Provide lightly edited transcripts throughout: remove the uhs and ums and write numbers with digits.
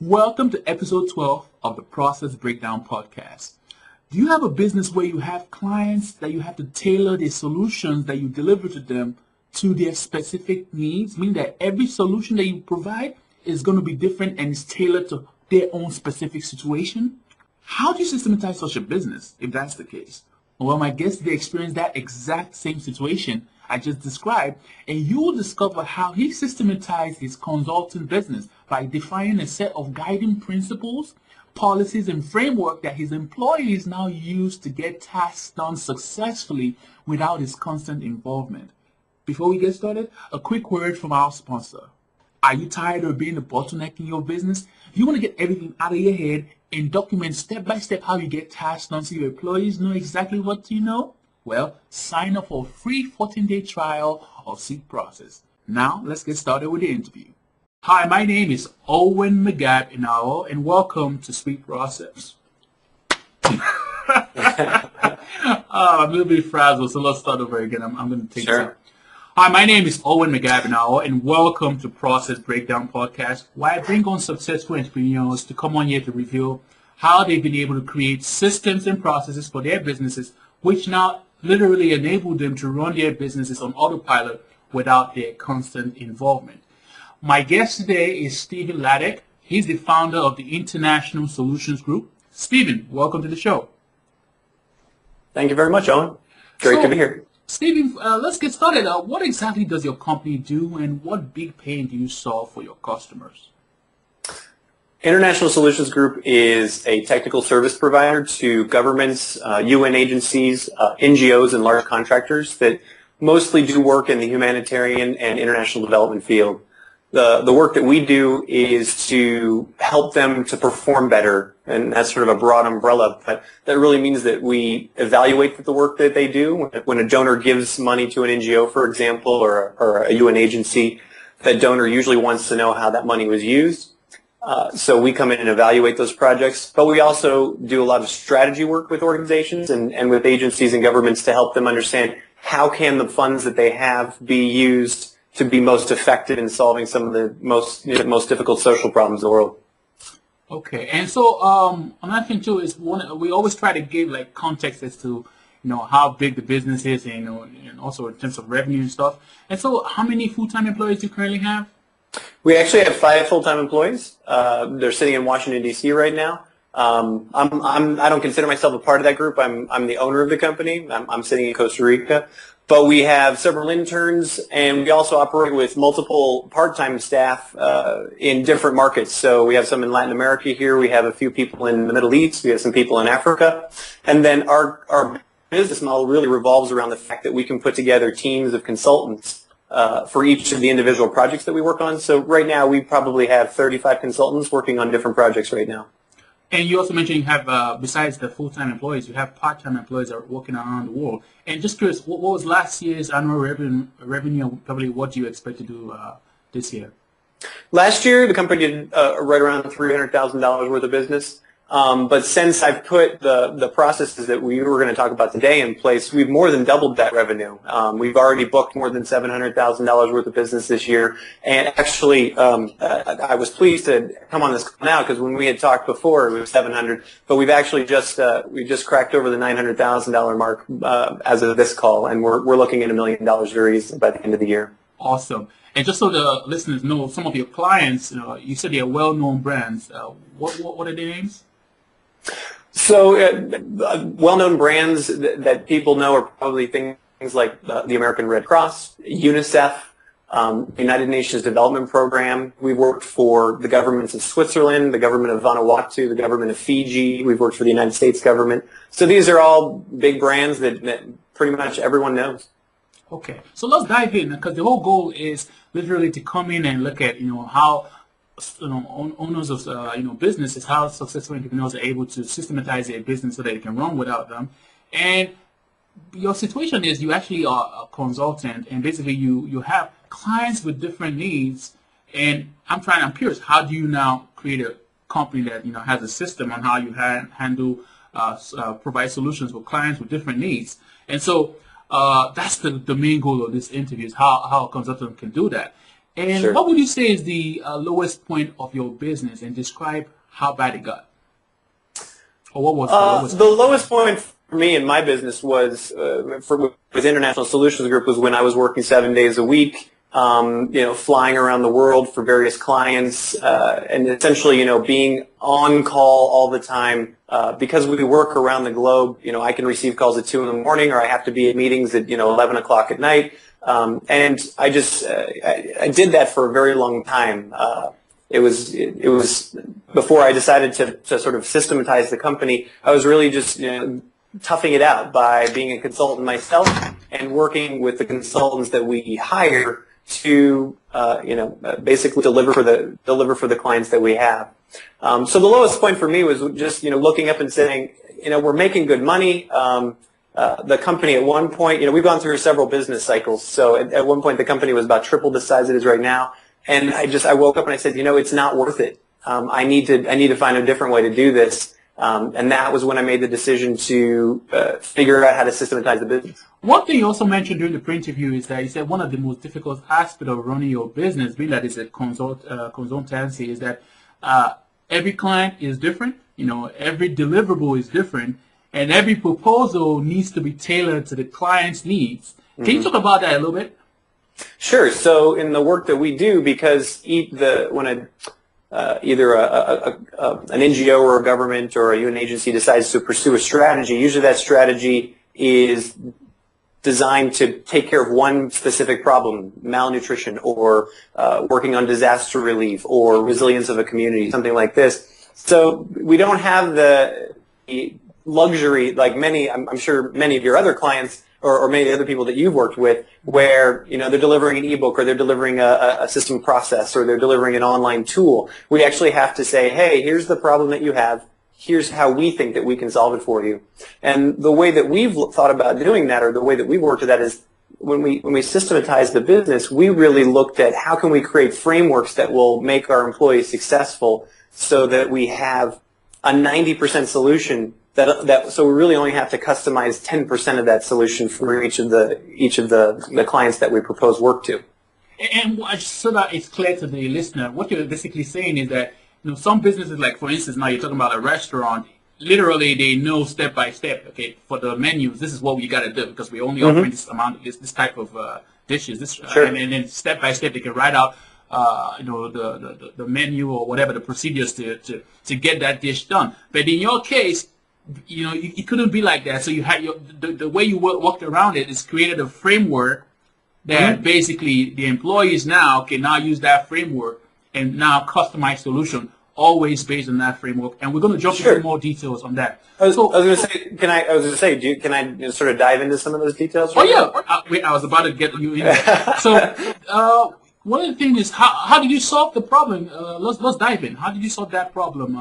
Welcome to episode 12 of the Process Breakdown Podcast. Do you have a business where you have clients that you have to tailor the solutions that you deliver to them to their specific needs, meaning that every solution that you provide is going to be different and is tailored to their own specific situation? How do you systematize such a business if that's the case? Well, my guest today experienced that exact same situation I just described, and you will discover how he systematized his consulting business by defining a set of guiding principles, policies, and framework that his employees now use to get tasks done successfully without his constant involvement. Before we get started, a quick word from our sponsor. Are you tired of being the bottleneck in your business? You want to get everything out of your head and document step by step how you get tasks done so your employees know exactly what you know? Well, sign up for a free 14-day trial of Seek Process. Now, let's get started with the interview. Hi, my name is Owen McGab, and welcome to Sweet Process. I'm a little bit frazzled, so let's start over again. I'm going to take this. Hi, my name is Owen McGab, and welcome to Process Breakdown Podcast, where I bring on successful entrepreneurs to come on here to reveal how they've been able to create systems and processes for their businesses, which now literally enable them to run their businesses on autopilot without their constant involvement. My guest today is Stephen Ladek. He's the founder of the International Solutions Group. Stephen, welcome to the show. Thank you very much, Owen. Great to be here. Stephen, let's get started. What exactly does your company do, and what big pain do you solve for your customers? International Solutions Group is a technical service provider to governments, UN agencies, NGOs, and large contractors that mostly do work in the humanitarian and international development field. The work that we do is to help them to perform better, and that's sort of a broad umbrella, but that really means that we evaluate the work that they do. When a donor gives money to an NGO, for example, or a UN agency, that donor usually wants to know how that money was used. So we come in and evaluate those projects, but we also do a lot of strategy work with organizations and with agencies and governments to help them understand how can the funds that they have be used to be most effective in solving some of the most difficult social problems in the world. Okay, and so another thing too is we always try to give like context as to how big the business is, and also in terms of revenue and stuff. And so, how many full-time employees do you currently have? We actually have 5 full-time employees. They're sitting in Washington, D.C. right now. I don't consider myself a part of that group. I'm the owner of the company. I'm sitting in Costa Rica. But we have several interns, and we also operate with multiple part-time staff in different markets. So we have some in Latin America here. We have a few people in the Middle East. We have some people in Africa. And then our business model really revolves around the fact that we can put together teams of consultants for each of the individual projects that we work on. So right now we probably have 35 consultants working on different projects right now. And you also mentioned you have, besides the full-time employees, you have part-time employees that are working around the world. And just curious, what was last year's annual revenue, and probably what do you expect to do this year? Last year, the company did right around $300,000 worth of business. But since I've put the processes that we were going to talk about today in place, we've more than doubled that revenue. We've already booked more than $700,000 worth of business this year. And actually, I was pleased to come on this call now because when we had talked before, it was 700. But we've actually we just cracked over the $900,000 mark as of this call, and we're looking at $1 million very easily by the end of the year. Awesome. And just so the listeners know, some of your clients, you said they're well-known brands. What are their names? So well-known brands that people know are probably things like the American Red Cross, UNICEF, United Nations Development Program. We've worked for the governments of Switzerland, the government of Vanuatu, the government of Fiji. We've worked for the United States government. So these are all big brands that pretty much everyone knows. Okay, so let's dive in, because the whole goal is literally to come in and look at how owners of businesses, how successful entrepreneurs are able to systematize their business so that they can run without them. And your situation is you actually are a consultant, and basically you have clients with different needs. And I'm curious, how do you now create a company that has a system on how you handle provide solutions for clients with different needs? And so that's the main goal of this interview, is how a consultant can do that. And Sure. what would you say is the lowest point of your business, and describe how bad it got? Or what was the lowest The point? lowest point for me in my business was with International Solutions Group was when I was working 7 days a week, flying around the world for various clients, and essentially, being on call all the time. Because we work around the globe, I can receive calls at 2 in the morning, or I have to be at meetings at 11 o'clock at night. And I just I did that for a very long time. It was before I decided to sort of systematize the company. I was really just toughing it out by being a consultant myself and working with the consultants that we hire to basically deliver for the clients that we have. So the lowest point for me was just looking up and saying, we're making good money. The company at one point, we've gone through several business cycles. So at one point, the company was about triple the size it is right now. And I woke up and I said, it's not worth it. I need to find a different way to do this. And that was when I made the decision to figure out how to systematize the business. One thing you also mentioned during the pre-interview is that you said one of the most difficult aspects of running your business, being that it's a consultancy, is that every client is different. Every deliverable is different, and every proposal needs to be tailored to the client's needs. Can you talk about that a little bit? Sure. So in the work that we do, because when either an NGO or a government or a UN agency decides to pursue a strategy, usually that strategy is designed to take care of one specific problem, malnutrition, or working on disaster relief, or resilience of a community, something like this. So we don't have the luxury like I'm sure many of your other clients or many other people that you've worked with, where they're delivering an ebook, or they're delivering a system process, or they're delivering an online tool. We actually have to say, hey, here's the problem that you have. Here's how we think that we can solve it for you. And the way that we've thought about doing that, or the way that we've worked at that, is when we systematize the business, we really looked at how can we create frameworks that will make our employees successful, so that we have a 90% solution. So we really only have to customize 10% of that solution for each of the clients that we propose work to. And so that it's clear to the listener, what you're basically saying is that some businesses, like for instance, now you're talking about a restaurant. Literally, they know step by step. Okay, for the menus, this is what we got to do, because we only offering this amount, this type of dishes. Sure. And then step by step, they can write out the menu or whatever the procedures to get that dish done. But in your case, it couldn't be like that. So you had the way you worked around it is created a framework that basically the employees now can now use that framework and now customize solution always based on that framework. And we're going to jump into more details on that. I was going to say, can I sort of dive into some of those details? Oh yeah, I was about to get you in there. So one of the things is how did you solve the problem? Let's dive in. How did you solve that problem?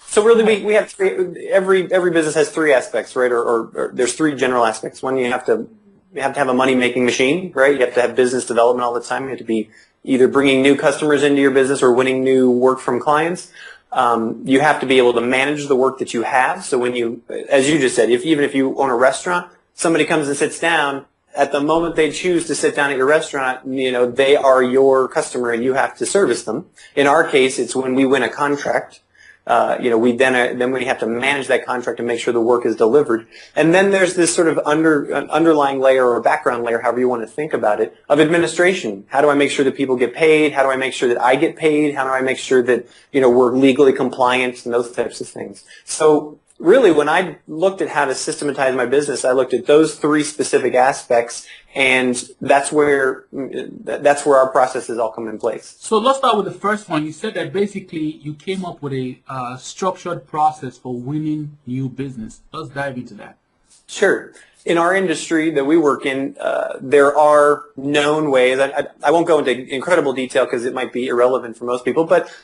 So really, we have every business has three aspects, right? Or there's three general aspects. One, you have to have a money-making machine, right? You have to have business development all the time. You have to be either bringing new customers into your business or winning new work from clients. You have to be able to manage the work that you have. So when as you just said, even if you own a restaurant, somebody comes and sits down. At the moment they choose to sit down at your restaurant, they are your customer and you have to service them. In our case, it's when we win a contract. We have to manage that contract and make sure the work is delivered. And then there's this sort of underlying layer or background layer, however you want to think about it, of administration. How do I make sure that people get paid? How do I make sure that I get paid? How do I make sure that, we're legally compliant and those types of things? So really, when I looked at how to systematize my business, I looked at those three specific aspects, and that's where our processes all come in place. So let's start with the first one. You said that basically you came up with a structured process for winning new business. Let's dive into that. Sure. In our industry that we work in, there are known ways. I won't go into incredible detail because it might be irrelevant for most people, but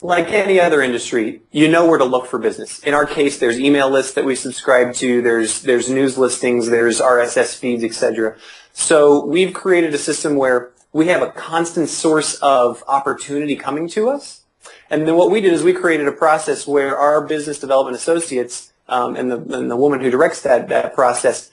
like any other industry, you know where to look for business. In our case, there's email lists that we subscribe to, there's news listings, there's RSS feeds, etc. So we've created a system where we have a constant source of opportunity coming to us. And then what we did is we created a process where our business development associates and the woman who directs that process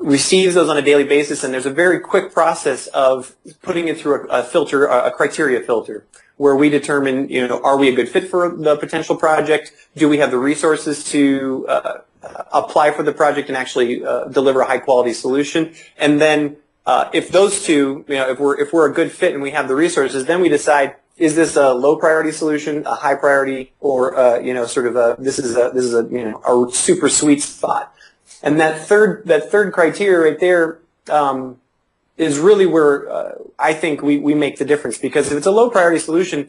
receives those on a daily basis, and there's a very quick process of putting it through a filter, a criteria filter, where we determine, are we a good fit for the potential project? Do we have the resources to apply for the project and actually deliver a high quality solution? And then if those two, if we're a good fit and we have the resources, then we decide, is this a low priority solution, a high priority, or this is a super sweet spot. And that third criteria right there is really where I think we make the difference, because if it's a low priority solution,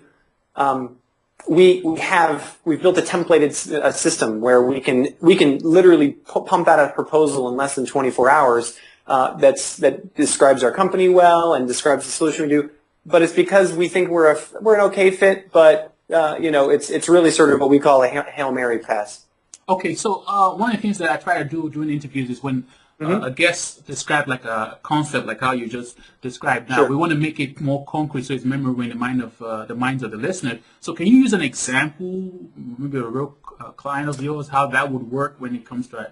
we've built a templated system where we can literally pump out a proposal in less than 24 hours that describes our company well and describes the solution we do. But it's because we think we're an okay fit, but it's really sort of what we call a Hail Mary pass. Okay, so one of the things that I try to do during interviews is when a guest describes like a concept, like how you just described now, Sure. we want to make it more concrete so it's memorable in the minds of the listener. So can you use an example, maybe a real client of yours, how that would work when it comes to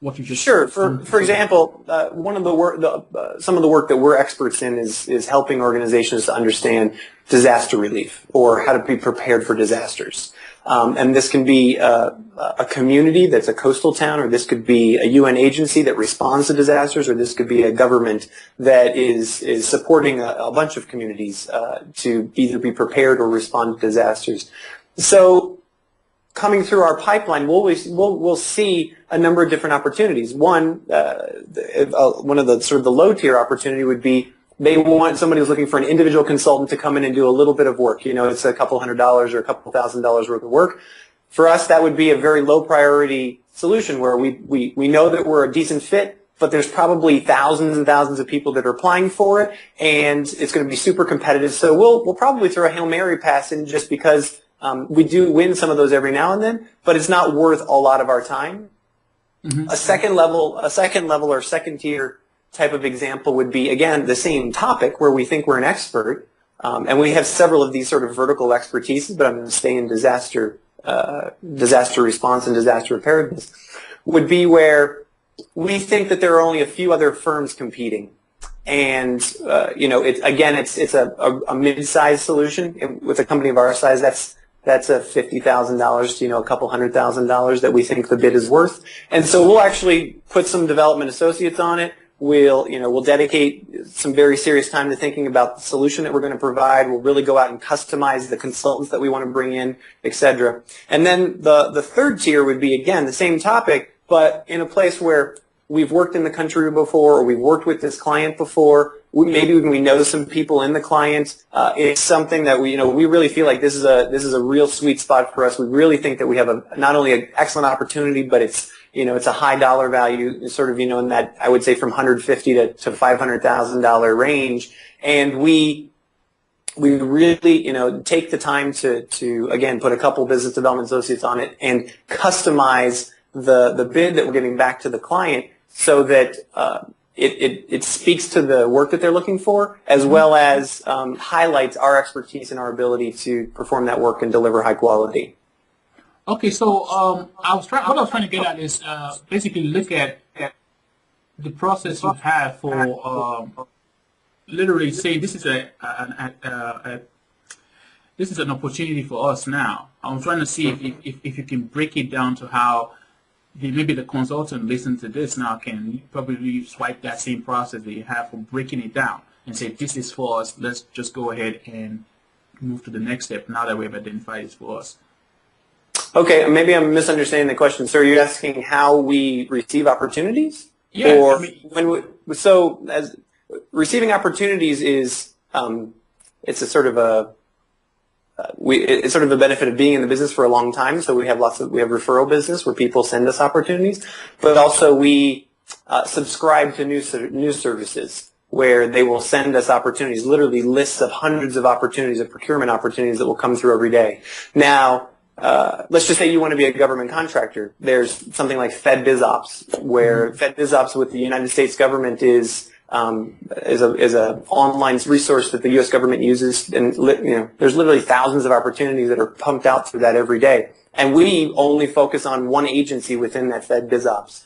what you just Sure. For example, some of the work that we're experts in is helping organizations to understand disaster relief or how to be prepared for disasters. And this can be a community that's a coastal town, or this could be a UN agency that responds to disasters, or this could be a government that is supporting a bunch of communities to either be prepared or respond to disasters. So coming through our pipeline, we'll see a number of different opportunities. One of the sort of the low tier opportunity would be they want somebody who's looking for an individual consultant to come in and do a little bit of work. It's a couple $100 or a couple $1,000 worth of work. For us, that would be a very low priority solution where we know that we're a decent fit, but there's probably thousands and thousands of people that are applying for it, and it's going to be super competitive. So we'll probably throw a Hail Mary pass in just because we do win some of those every now and then, but it's not worth a lot of our time. Mm-hmm. A second level or second tier type of example would be, again, the same topic where we think we're an expert, and we have several of these sort of vertical expertises, but I'm going to stay in disaster response and disaster preparedness, would be where we think that there are only a few other firms competing. And, it's a mid-sized solution. With a company of our size, that's a $50,000 to, a couple $100,000 that we think the bid is worth. And so we'll actually put some development associates on it. We'll dedicate some very serious time to thinking about the solution that we're going to provide. We'll really go out and customize the consultants that we want to bring in, et cetera. And then the third tier would be, again, the same topic, but in a place where we've worked in the country before, or we've worked with this client before. Maybe we know some people in the client. It's something that we really feel like this is a real sweet spot for us. We really think that we have not only an excellent opportunity, but it's a high dollar value, sort of, in that, I would say, from $150,000 to $500,000 range. And we really, take the time to again, put a couple business development associates on it and customize the bid that we're giving back to the client so that it speaks to the work that they're looking for, as well as highlights our expertise and our ability to perform that work and deliver high quality. Okay, so what I was trying to get at is basically look at the process you have for literally saying this is this is an opportunity for us now. I'm trying to see if you can break it down to how maybe the consultant listening to this now can probably swipe that same process that you have for breaking it down and say, this is for us, let's just go ahead and move to the next step now that we've identified it's for us. Okay, maybe I'm misunderstanding the question. So are you asking how we receive opportunities? Yeah. Or as receiving opportunities is, it's a sort of it's sort of a benefit of being in the business for a long time. So we have referral business where people send us opportunities, but also we subscribe to news services where they will send us opportunities, literally lists of hundreds of opportunities, of procurement opportunities that will come through every day. Now, let's just say you want to be a government contractor. There's something like FedBizOps, where FedBizOps with the United States government is a online resource that the U.S. government uses, and there's literally thousands of opportunities that are pumped out through that every day. And we only focus on one agency within that FedBizOps.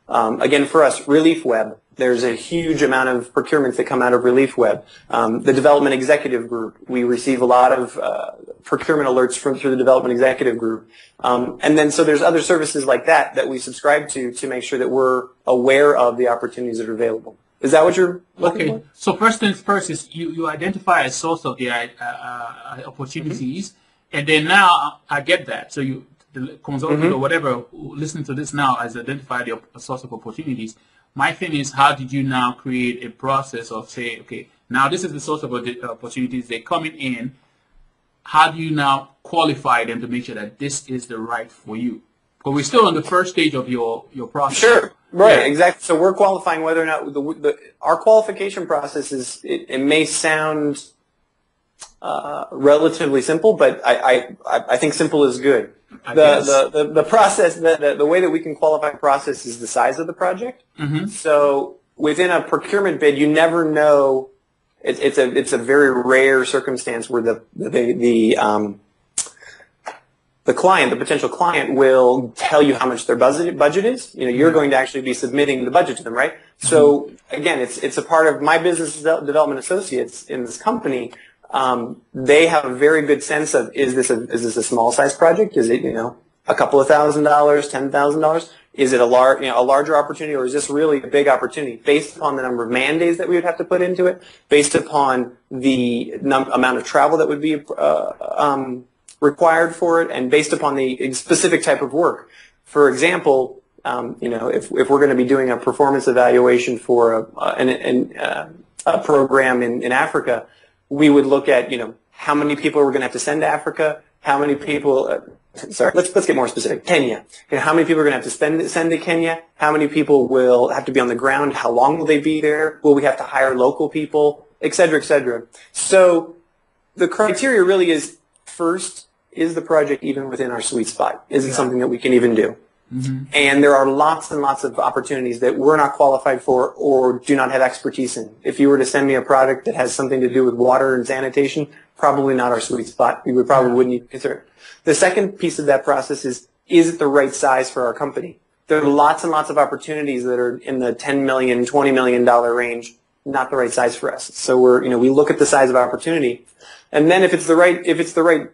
Again, for us, Relief Web. There's a huge amount of procurements that come out of Relief Web. The Development Executive Group, we receive a lot of procurement alerts through the Development Executive Group. And then so there's other services like that we subscribe to make sure that we're aware of the opportunities that are available. Is that what you're looking for? So first things first is you identify a source of the opportunities, and then now I get that. So the consultant or whatever listening to this now has identified a source of opportunities. My thing is, how did you now create a process of say, okay, now this is the source of opportunities, they're coming in. How do you now qualify them to make sure that this is the right for you? Because we're still on the first stage of your process. Sure, right, yeah. Exactly. So we're qualifying whether or not our qualification process is, it may sound relatively simple, but I think simple is good. The process, the way that we can qualify a process is the size of the project. So within a procurement bid, you never know. It's a very rare circumstance where the client, the potential client, will tell you how much their budget is. You know, you're going to actually be submitting the budget to them, right? So again, it's a part of my business development associates in this company. They have a very good sense of, is this a small size project? Is it, a couple of $1,000, $10,000? Is it a larger opportunity, or is this really a big opportunity based upon the number of man-days that we would have to put into it, based upon the amount of travel that would be required for it, and based upon the specific type of work. For example, if we're going to be doing a performance evaluation for a program in Africa, we would look at, how many people we're going to have to send to Africa, how many people, let's get more specific. Kenya. How many people are going to have to send to Kenya? How many people will have to be on the ground? How long will they be there? Will we have to hire local people? Et cetera, et cetera. So the criteria really is, first, is the project even within our sweet spot? Is it something that we can even do? And there are lots and lots of opportunities that we're not qualified for or do not have expertise in. If you were to send me a product that has something to do with water and sanitation, probably not our sweet spot. We wouldn't even consider it. The second piece of that process is it the right size for our company? There are lots and lots of opportunities that are in the $10 million, $20 million range, not the right size for us. So we look at the size of opportunity, and then if it's the right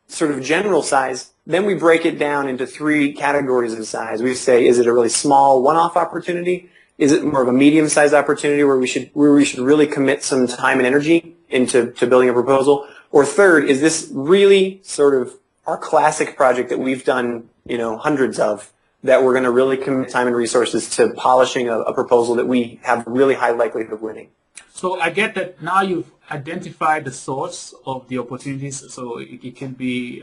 sort of general size, then we break it down into 3 categories of size. We say, is it a really small one-off opportunity? Is it more of a medium-sized opportunity where we should really commit some time and energy into building a proposal? Or third, is this really sort of our classic project that we've done, hundreds of, that we're going to really commit time and resources to polishing a proposal that we have really high likelihood of winning? So I get that now you've identified the source of the opportunities. So it can be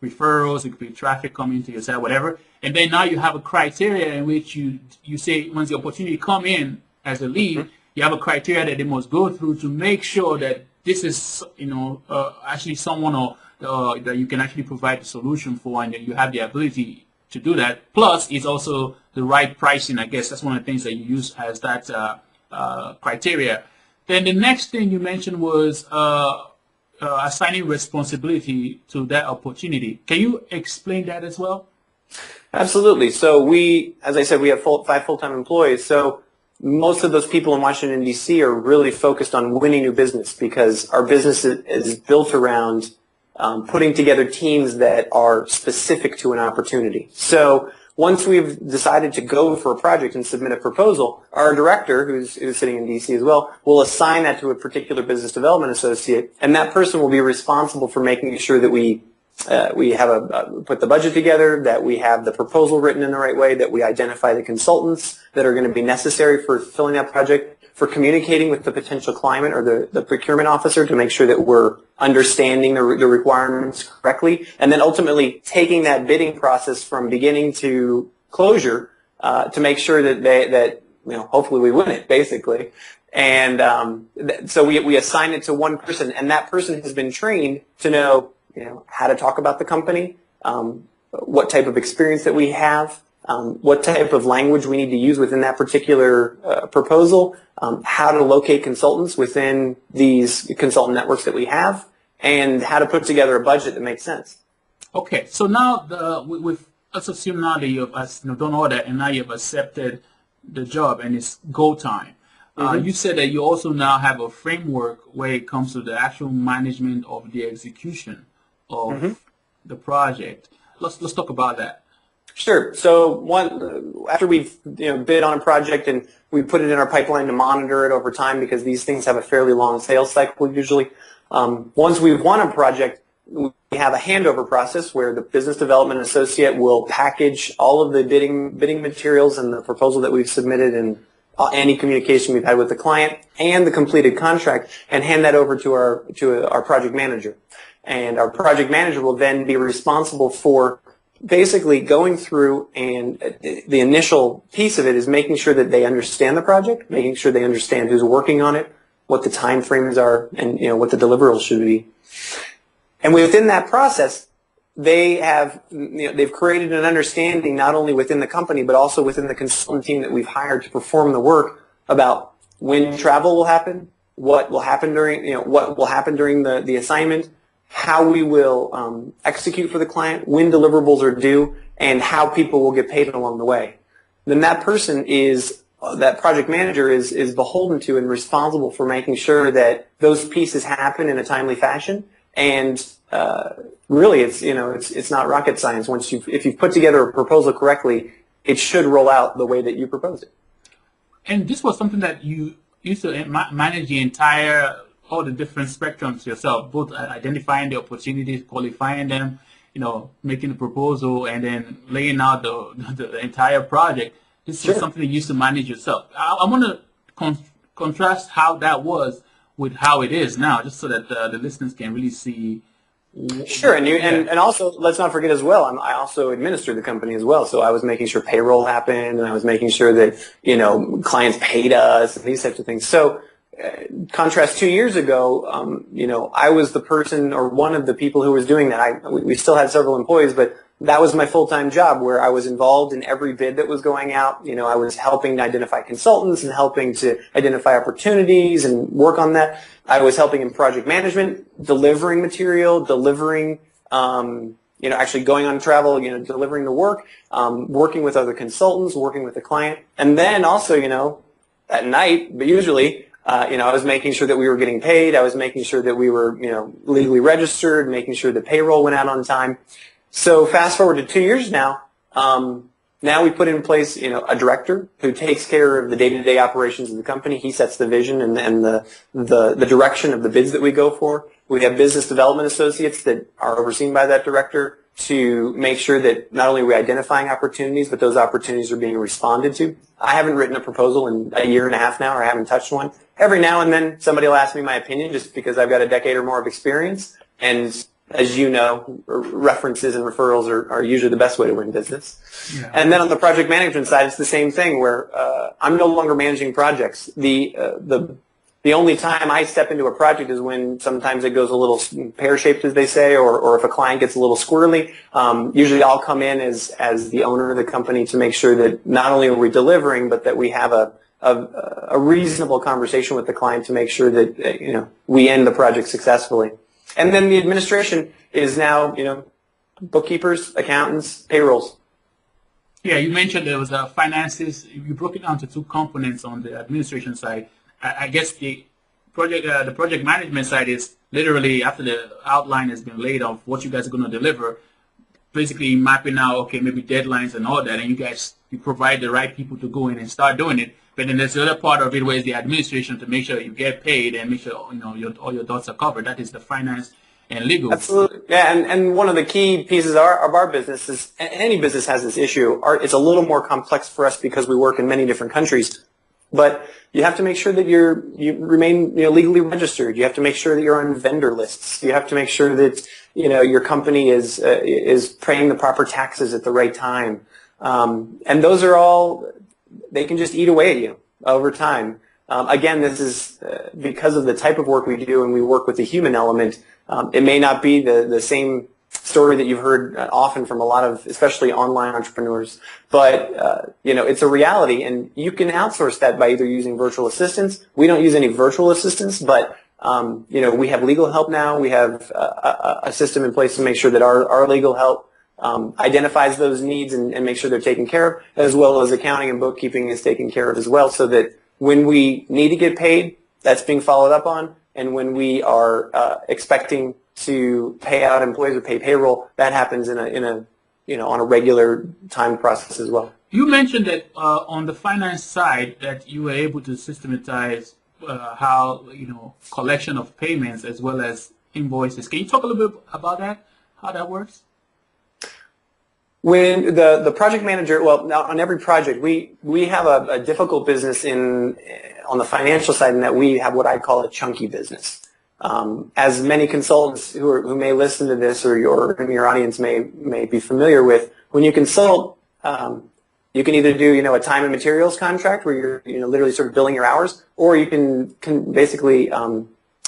referrals, it could be traffic coming to your site, whatever. And then now you have a criteria in which you say once the opportunity come in as a lead, you have a criteria that they must go through to make sure that this is, actually someone that you can actually provide a solution for, and that you have the ability to do that. Plus, it's also the right pricing. I guess that's one of the things that you use as that criteria. Then the next thing you mentioned was assigning responsibility to that opportunity. Can you explain that as well? Absolutely. So as I said, we have 5 full-time employees. So most of those people in Washington, D.C. are really focused on winning new business, because our business is built around putting together teams that are specific to an opportunity. So once we've decided to go for a project and submit a proposal, our director, who's sitting in D.C. as well, will assign that to a particular business development associate, and that person will be responsible for making sure that we have put the budget together, that we have the proposal written in the right way, that we identify the consultants that are going to be necessary for fulfilling that project, for communicating with the potential client or the procurement officer to make sure that we're understanding the requirements correctly, and then ultimately taking that bidding process from beginning to closure to make sure that hopefully we win it, basically. And so we assign it to one person, and that person has been trained to know how to talk about the company, what type of experience that we have, what type of language we need to use within that particular proposal, how to locate consultants within these consultant networks that we have, and how to put together a budget that makes sense. Okay, so now let's assume now that you've done all that, and now you've accepted the job and it's go time. You said that you also now have a framework where it comes to the actual management of the execution of the project. Let's talk about that. Sure. So after we've bid on a project and we put it in our pipeline to monitor it over time, because these things have a fairly long sales cycle usually. Once we've won a project, we have a handover process where the business development associate will package all of the bidding materials and the proposal that we've submitted and any communication we've had with the client and the completed contract, and hand that over to our project manager. And our project manager will then be responsible for basically going through, and the initial piece of it is making sure that they understand the project, making sure they understand who's working on it, what the time frames are, and what the deliverables should be. And within that process, they've created an understanding not only within the company but also within the consultant team that we've hired to perform the work about when travel will happen, what will happen during the assignment, how we will execute for the client, when deliverables are due, and how people will get paid along the way. Then that project manager is beholden to and responsible for making sure that those pieces happen in a timely fashion. And really, it's not rocket science. If you've put together a proposal correctly, it should roll out the way that you proposed it. And this was something that you used to manage all the different spectrums yourself, both identifying the opportunities, qualifying them, making the proposal, and then laying out the entire project. This was something you used to manage yourself. I want to contrast how that was with how it is now, just so that the listeners can really see. Sure, and also let's not forget as well, I also administered the company as well, so I was making sure payroll happened, and I was making sure that clients paid us and these types of things. So contrast 2 years ago, I was the person or one of the people who was doing that. We still had several employees, but that was my full-time job, where I was involved in every bid that was going out. I was helping to identify consultants and helping to identify opportunities and work on that. I was helping in project management, delivering material, actually going on travel, delivering the work, working with other consultants, working with the client. And then also, at night, but usually, I was making sure that we were getting paid. I was making sure that we were, legally registered, making sure the payroll went out on time. So fast forward to 2 years now. Now we put in place, a director who takes care of the day-to-day operations of the company. He sets the vision and the direction of the bids that we go for. We have business development associates that are overseen by that director to make sure that not only are we identifying opportunities, but those opportunities are being responded to. I haven't written a proposal in a year and a half now, or I haven't touched one. Every now and then somebody will ask me my opinion just because I've got a decade or more of experience. And as you know, references and referrals are usually the best way to win business. Yeah. And then on the project management side, it's the same thing, where I'm no longer managing projects. The only time I step into a project is when sometimes it goes a little pear-shaped, as they say, or if a client gets a little squirrely. Usually I'll come in as the owner of the company to make sure that not only are we delivering, but that we have a reasonable conversation with the client to make sure that we end the project successfully. And then the administration is now, bookkeepers, accountants, payrolls. Yeah, you mentioned there was finances. You broke it down to two components on the administration side. I guess the project management side is literally after the outline has been laid of what you guys are going to deliver, basically mapping out, maybe deadlines and all that, and you provide the right people to go in and start doing it. But then there's the other part of it where it's the administration to make sure you get paid and make sure all your dots are covered. That is the finance and legal. Absolutely. Yeah, and one of the key pieces of our business is, any business has this issue. It's a little more complex for us because we work in many different countries. But you have to make sure that you remain legally registered. You have to make sure that you're on vendor lists. You have to make sure that your company is paying the proper taxes at the right time. And those are all, they can just eat away at you over time. Again, this is because of the type of work we do, and we work with the human element. It may not be the same story that you've heard often from a lot of, especially online entrepreneurs, but it's a reality, and you can outsource that by either using virtual assistants. We don't use any virtual assistants, but we have legal help now. We have a system in place to make sure that our legal help identifies those needs and makes sure they're taken care of, as well as accounting and bookkeeping is taken care of as well, so that when we need to get paid, that's being followed up on, and when we are expecting to pay out employees or pay payroll, that happens in a on a regular time process as well. You mentioned that on the finance side that you were able to systematize how collection of payments as well as invoices. Can you talk a little bit about that? How that works? When the project manager, well, now on every project, we have a difficult business on the financial side in that we have what I call a chunky business. As many consultants who may listen to this or your audience may be familiar with, when you consult, you can either do a time and materials contract where you're literally sort of billing your hours, or you can basically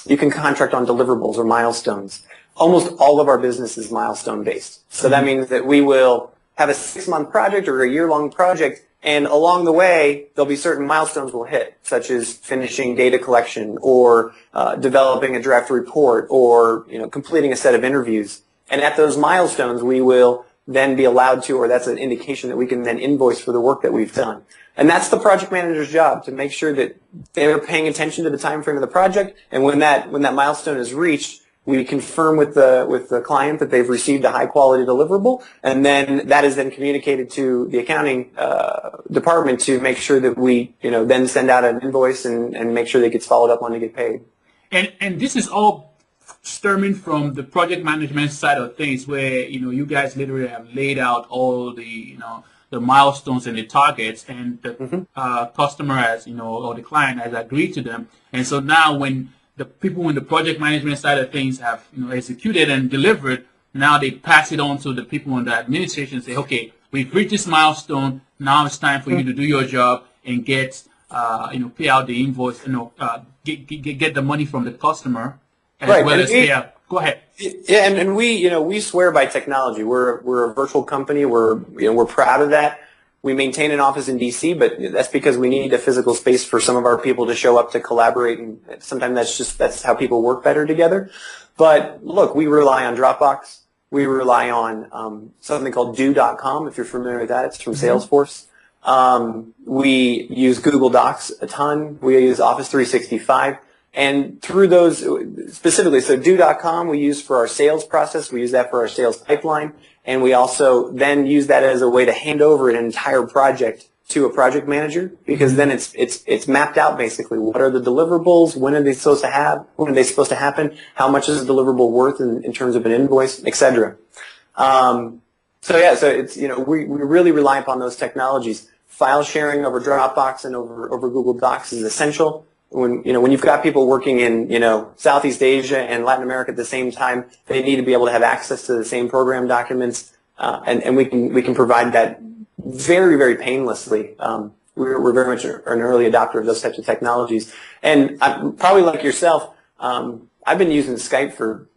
you can contract on deliverables or milestones. Almost all of our business is milestone based. So that means that we will have a 6-month project or a year-long project, and along the way there'll be certain milestones we'll hit, such as finishing data collection or developing a draft report or completing a set of interviews. And at those milestones we will then be allowed to, or that's an indication that we can then invoice for the work that we've done. And that's the project manager's job, to make sure that they're paying attention to the time frame of the project, and when that milestone is reached, we confirm with the client that they've received a high quality deliverable, and then that is then communicated to the accounting department to make sure that we then send out an invoice and make sure that it gets followed up on to get paid. And this is all stemming from the project management side of things, where you guys literally have laid out all the the milestones and the targets, and the customer has or the client has agreed to them, and so now when the people in the project management side of things have executed and delivered, now they pass it on to the people in the administration and say, okay, we've reached this milestone, now it's time for you to do your job and get pay out the invoice, get the money from the customer as right. well as pay out. Go ahead. Yeah, and we swear by technology. We're a virtual company. We're proud of that. We maintain an office in D.C., but that's because we need a physical space for some of our people to show up to collaborate, and sometimes that's how people work better together. But look, we rely on Dropbox. We rely on something called do.com, if you're familiar with that. It's from Salesforce. We use Google Docs a ton. We use Office 365. And through those specifically, so do.com we use for our sales process. We use that for our sales pipeline. And we also then use that as a way to hand over an entire project to a project manager, because then it's mapped out basically. What are the deliverables? When are they supposed to happen? How much is a deliverable worth in terms of an invoice, etc. So it's we really rely upon those technologies. File sharing over Dropbox and over Google Docs is essential. When you've got people working in Southeast Asia and Latin America at the same time, they need to be able to have access to the same program documents, and we can provide that very, very painlessly. We're very much an early adopter of those types of technologies, and I'm probably like yourself. I've been using Skype for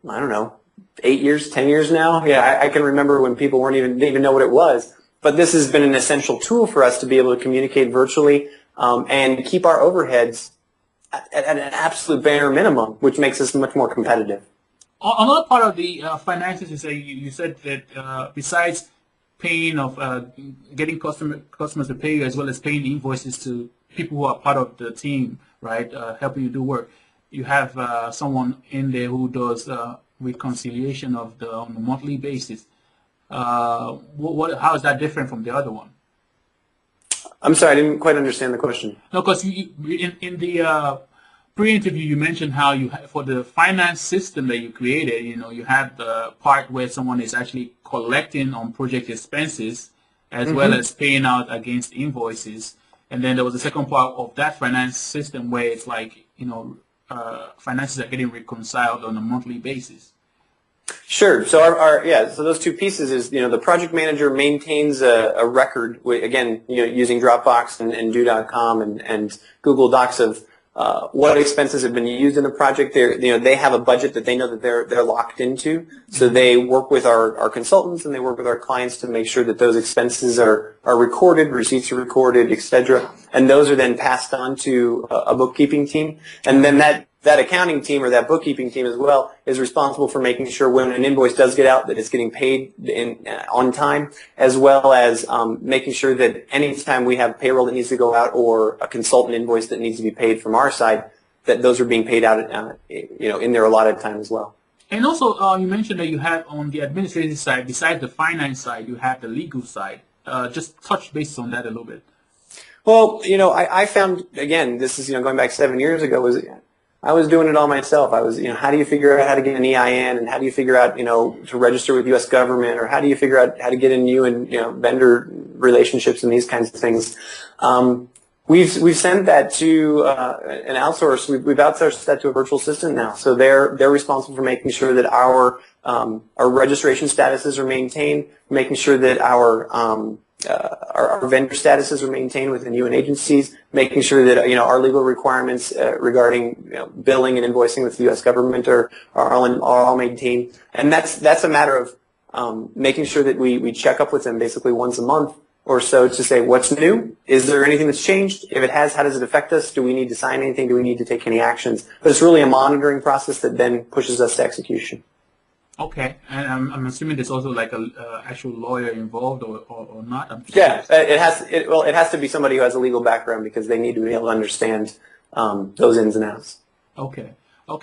8 years, 10 years now. Yeah, I can remember when people didn't even know what it was. But this has been an essential tool for us to be able to communicate virtually and keep our overheads at an absolute bare minimum, which makes us much more competitive. Another part of the finances is you said that besides paying of getting customers to pay you, as well as paying invoices to people who are part of the team, right, helping you do work, you have someone in there who does reconciliation on a monthly basis. How is that different from the other one? I'm sorry, I didn't quite understand the question. No, because in the pre-interview you mentioned how for the finance system that you created, you have the part where someone is actually collecting on project expenses as well as paying out against invoices, and then there was a second part of that finance system where it's like finances are getting reconciled on a monthly basis. Sure. So so those two pieces is, the project manager maintains a record, again, using Dropbox and do.com and Google Docs of what expenses have been used in the project. They have a budget that they know that they're locked into. So they work with our consultants and they work with our clients to make sure that those expenses are recorded, receipts are recorded, etc. And those are then passed on to a bookkeeping team. And then that that accounting team or that bookkeeping team as well is responsible for making sure when an invoice does get out that it's getting paid on time, as well as making sure that anytime we have payroll that needs to go out or a consultant invoice that needs to be paid from our side, that those are being paid out in their allotted time as well. And also, you mentioned that you have on the administrative side, besides the finance side, you have the legal side. Just touch base on that a little bit. Well, I found, again, this is, going back 7 years ago, I was doing it all myself. I was, how do you figure out how to get an EIN, and how do you figure out, to register with U.S. government, or how do you figure out how to get in new and, vendor relationships and these kinds of things. We've sent that to an outsource. We've outsourced that to a virtual assistant now. So they're responsible for making sure that our registration statuses are maintained, making sure that our vendor statuses are maintained within UN agencies, making sure that our legal requirements regarding billing and invoicing with the U.S. government are all maintained. And that's a matter of making sure that we check up with them basically once a month or so to say what's new. Is there anything that's changed? If it has, how does it affect us? Do we need to sign anything? Do we need to take any actions? But it's really a monitoring process that then pushes us to execution. Okay, and I'm assuming there's also like a actual lawyer involved or not. Yeah, it has to be somebody who has a legal background because they need to be able to understand those ins and outs. Okay,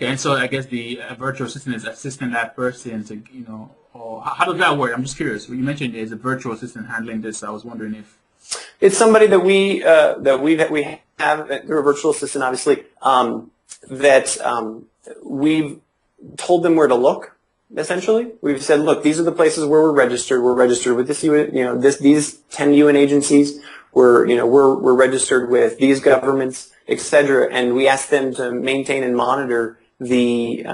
and so I guess the virtual assistant is assisting that person to or how does that work? I'm just curious. You mentioned there's a virtual assistant handling this. I was wondering if it's somebody that we have through a virtual assistant, obviously, that we've told them where to look. Essentially, we've said, look, these are the places where we're registered. We're registered with these 10 UN agencies. We're registered with these governments, etc. And we ask them to maintain and monitor the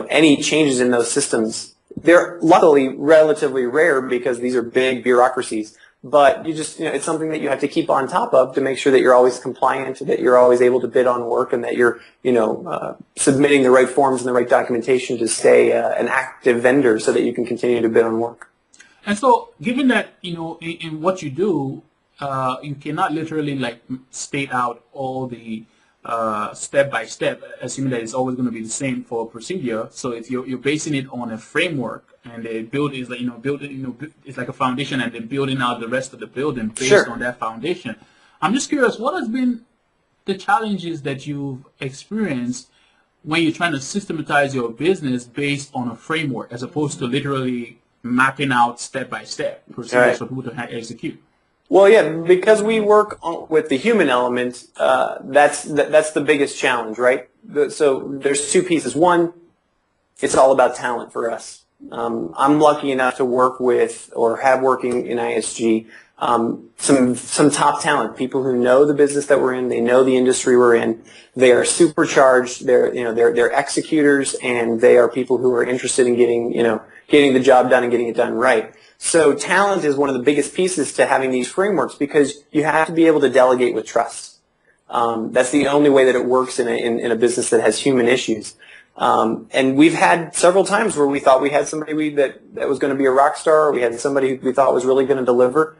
any changes in those systems. They're luckily relatively rare because these are big bureaucracies. But it's something that you have to keep on top of to make sure that you're always compliant, that you're always able to bid on work, and that you're, submitting the right forms and the right documentation to stay an active vendor so that you can continue to bid on work. And so, given that, in what you do, you cannot literally state out all the step by step, assuming that it's always going to be the same for a procedure. So if you're basing it on a framework, and the build is it's like a foundation, and then building out the rest of the building based on that foundation. I'm just curious, what has been the challenges that you've experienced when you're trying to systematize your business based on a framework, as opposed to literally mapping out step by step procedures for people to execute? Well, yeah, because we work with the human element, that's the biggest challenge, right? So there's two pieces. One, it's all about talent for us. I'm lucky enough to work with or have working in ISG some top talent, people who know the business that we're in, they know the industry we're in, they are supercharged, they're executors, and they are people who are interested in getting the job done and getting it done right. So talent is one of the biggest pieces to having these frameworks because you have to be able to delegate with trust. That's the only way that it works in a business that has human issues. And we've had several times where we thought we had somebody that was going to be a rock star, or we had somebody who we thought was really going to deliver.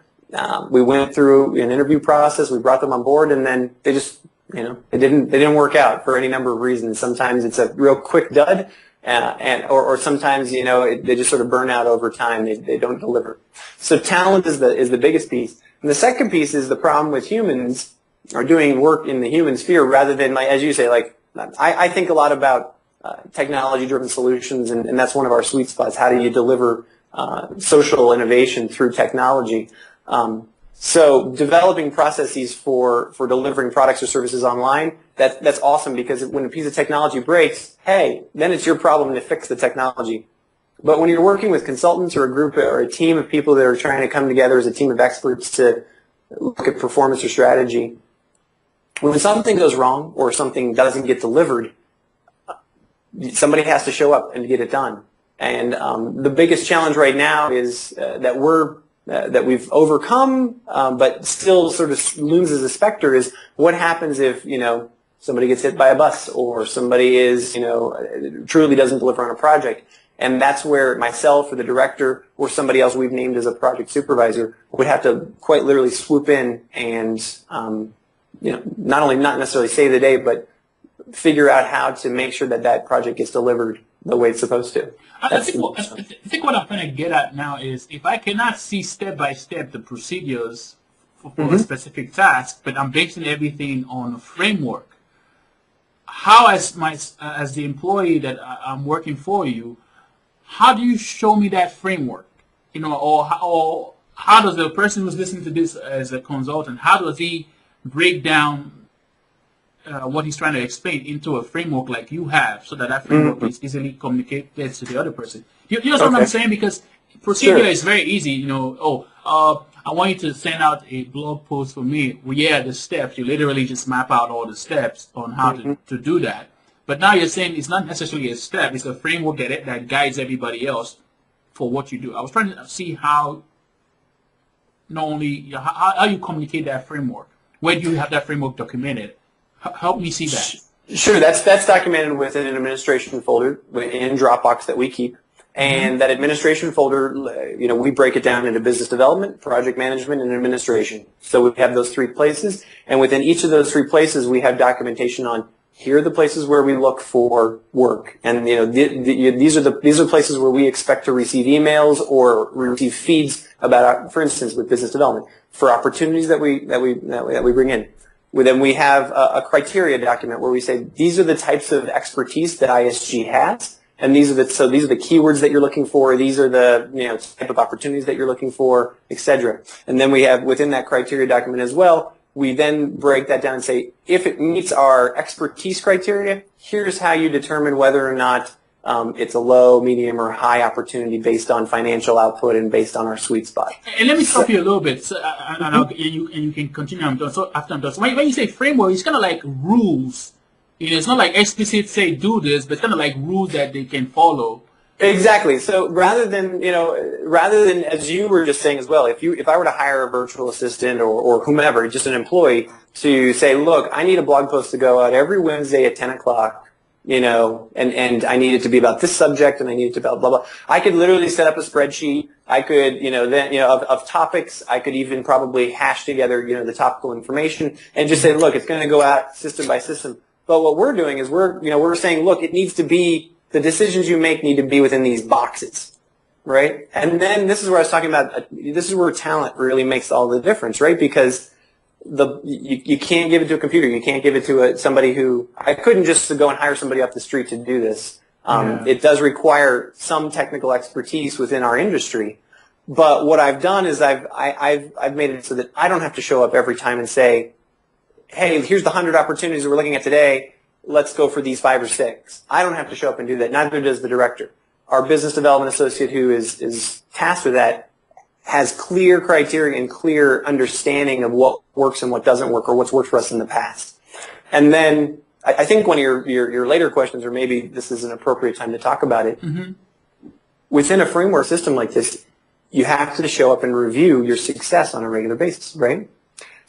We went through an interview process, we brought them on board, and then they just, it didn't work out for any number of reasons. Sometimes it's a real quick dud, or sometimes, they just sort of burn out over time. They don't deliver. So talent is the biggest piece. And the second piece is the problem with humans are doing work in the human sphere rather than, as you say, I think a lot about technology-driven solutions, and that's one of our sweet spots. How do you deliver social innovation through technology? So developing processes for delivering products or services online, that's awesome, because when a piece of technology breaks, hey, then it's your problem to fix the technology. But when you're working with consultants or a group or a team of people that are trying to come together as a team of experts to look at performance or strategy, when something goes wrong or something doesn't get delivered, somebody has to show up and get it done. And the biggest challenge right now is that we've overcome, but still sort of looms as a specter, is what happens if somebody gets hit by a bus, or somebody is truly doesn't deliver on a project. And that's where myself or the director or somebody else we've named as a project supervisor would have to quite literally swoop in and not necessarily save the day, but figure out how to make sure that that project gets delivered the way it's supposed to. I think what I'm trying to get at now is if I cannot see step by step the procedures for a specific task, but I'm basing everything on a framework, how as the employee that I'm working for you, how do you show me that framework? Or how does the person who's listening to this as a consultant, how does he break down what he's trying to explain into a framework like you have, so that that framework is easily communicated to the other person? You know what I'm saying? Because procedure is very easy. I want you to send out a blog post for me. Well, yeah, the steps. You literally just map out all the steps on how to do that. But now you're saying it's not necessarily a step. It's a framework that guides everybody else for what you do. I was trying to see how how you communicate that framework. Where do you have that framework documented? Help me see that. Sure, that's documented within an administration folder in Dropbox that we keep. And that administration folder, we break it down into business development, project management, and administration. So we have those three places, and within each of those three places, we have documentation on here are the places where we look for work, and these are places where we expect to receive emails or receive feeds about, for instance, with business development for opportunities that we bring in. Then we have a criteria document where we say these are the types of expertise that ISG has. And these are the keywords that you're looking for. These are the type of opportunities that you're looking for, etc. And then we have within that criteria document as well. We then break that down and say if it meets our expertise criteria, here's how you determine whether or not it's a low, medium, or high opportunity based on financial output and based on our sweet spot. And let me stop you a little bit, and you can continue. I'm done. So after I'm done. So when you say framework, it's kind of like rules. It's not like explicit say do this, but kind of like rules that they can follow. Exactly. So rather than as you were just saying as well, if I were to hire a virtual assistant or whomever, just an employee, to say, look, I need a blog post to go out every Wednesday at 10 o'clock, and I need it to be about this subject, and I need it to be about blah blah. I could literally set up a spreadsheet. I could, of topics. I could even probably hash together, the topical information, and just say, look, it's going to go out system by system. But what we're doing is we're saying, look, it needs to be, the decisions you make need to be within these boxes, right? And then this is where I was talking about, this is where talent really makes all the difference, right? Because you can't give it to a computer. You can't give it to somebody who, I couldn't just go and hire somebody off the street to do this. It does require some technical expertise within our industry. But what I've done is I've made it so that I don't have to show up every time and say, hey, here's the 100 opportunities that we're looking at today. Let's go for these 5 or 6. I don't have to show up and do that. Neither does the director. Our business development associate who is tasked with that has clear criteria and clear understanding of what works and what doesn't work or what's worked for us in the past. And then I think one of your later questions, or maybe this is an appropriate time to talk about it, within a framework system like this, you have to show up and review your success on a regular basis, right?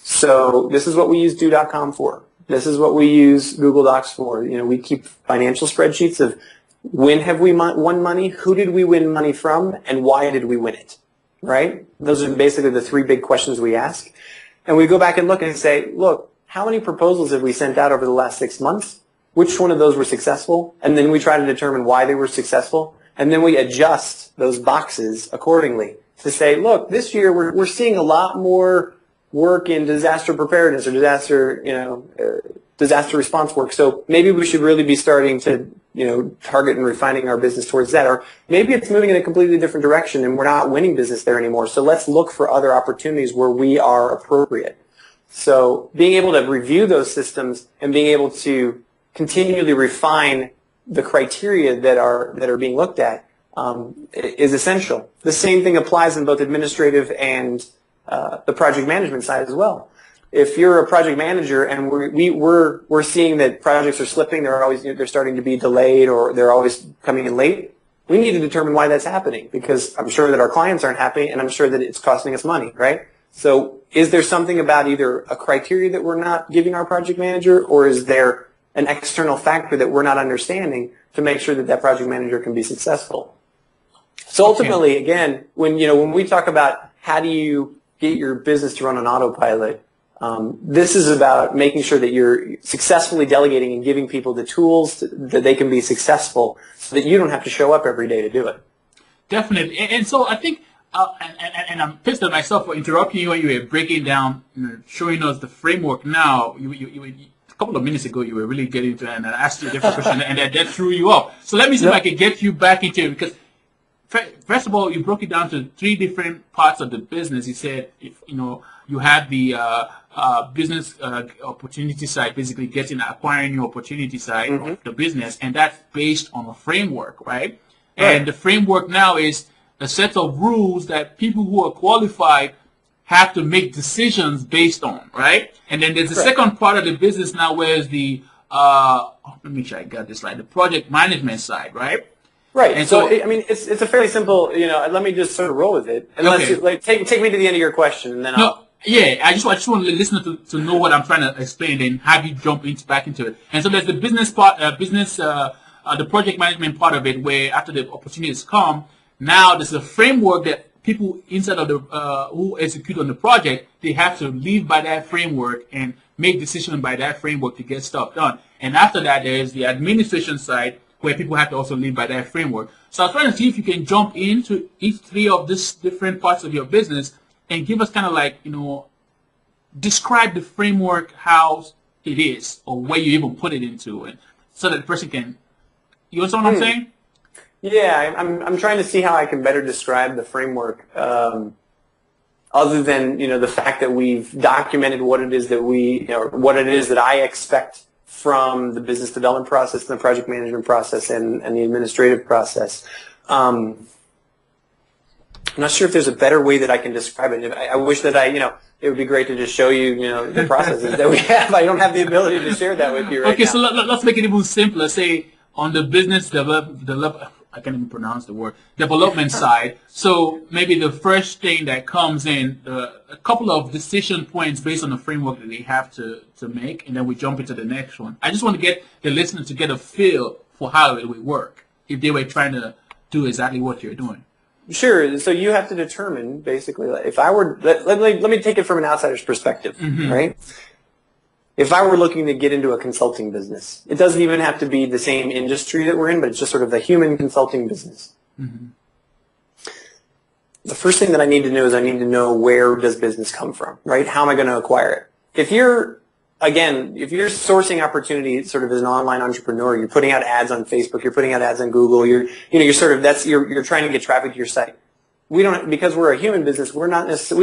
So this is what we use do.com for. This is what we use Google Docs for. We keep financial spreadsheets of when have we won money, who did we win money from, and why did we win it, right? Those are basically the 3 big questions we ask. And we go back and look and say, look, how many proposals have we sent out over the last 6 months? Which one of those were successful? And then we try to determine why they were successful. And then we adjust those boxes accordingly to say, look, this year we're seeing a lot more work in disaster preparedness or disaster response work. So maybe we should really be starting to, target and refining our business towards that. Or maybe it's moving in a completely different direction and we're not winning business there anymore. So let's look for other opportunities where we are appropriate. So being able to review those systems and being able to continually refine the criteria that are being looked at is essential. The same thing applies in both administrative and the project management side as well. If you're a project manager and we're seeing that projects are slipping, they're starting to be delayed or they're always coming in late, we need to determine why that's happening because I'm sure that our clients aren't happy and I'm sure that it's costing us money, right? So is there something about either a criteria that we're not giving our project manager or is there an external factor that we're not understanding to make sure that project manager can be successful? So ultimately, again, when we talk about how do you get your business to run on autopilot, This is about making sure that you're successfully delegating and giving people the tools that they can be successful so that you don't have to show up every day to do it. Definitely. And so I think, and I'm pissed at myself for interrupting you when you were breaking down, showing us the framework now. A couple of minutes ago, you were really getting into it, and I asked you a different question, and that threw you off. So let me see if I can get you back into it, because first of all, you broke it down to 3 different parts of the business. You said, you had the business opportunity side, basically acquiring your opportunity side of the business, and that's based on a framework, right? And the framework now is a set of rules that people who are qualified have to make decisions based on, right? And then there's the second part of the business now, where is the let me make sure I got this right, the project management side, right? Right. And so I mean, it's a fairly simple. Let me just sort of roll with it, and take me to the end of your question, and then I'll. Yeah, I just want the listener to know what I'm trying to explain, and have you jump back into it. And so there's the business part, the project management part of it, where after the opportunities come, now there's a framework that people inside of the who execute on the project, they have to live by that framework and make decisions by that framework to get stuff done. And after that, there's the administration side, where people have to also live by that framework. So I was trying to see if you can jump into each 3 of these different parts of your business and give us kind of like, describe the framework, how it is, or where you even put it into, and so that the person can, you understand what I'm saying? Yeah, I'm trying to see how I can better describe the framework, other than, the fact that we've documented what it is that what it is that I expect from the business development process and the project management process and the administrative process. I'm not sure if there's a better way that I can describe it. I wish that it would be great to just show you, the processes that we have. I don't have the ability to share that with you right now. Okay, so let's make it even simpler. Say on the business I can't even pronounce the word, development side. So maybe the first thing that comes in, a couple of decision points based on the framework that they have to make, and then we jump into the next one. I just want to get the listener to get a feel for how it would work if they were trying to do exactly what you're doing. Sure. So you have to determine, basically, if I were, let me take it from an outsider's perspective, right? If I were looking to get into a consulting business, it doesn't even have to be the same industry that we're in, but it's just sort of the human consulting business. The first thing that I need to know is I need to know, where does business come from, right? How am I going to acquire it? If you're sourcing opportunities sort of as an online entrepreneur, you're putting out ads on Facebook, you're putting out ads on Google, you're trying to get traffic to your site. Because we're a human business, we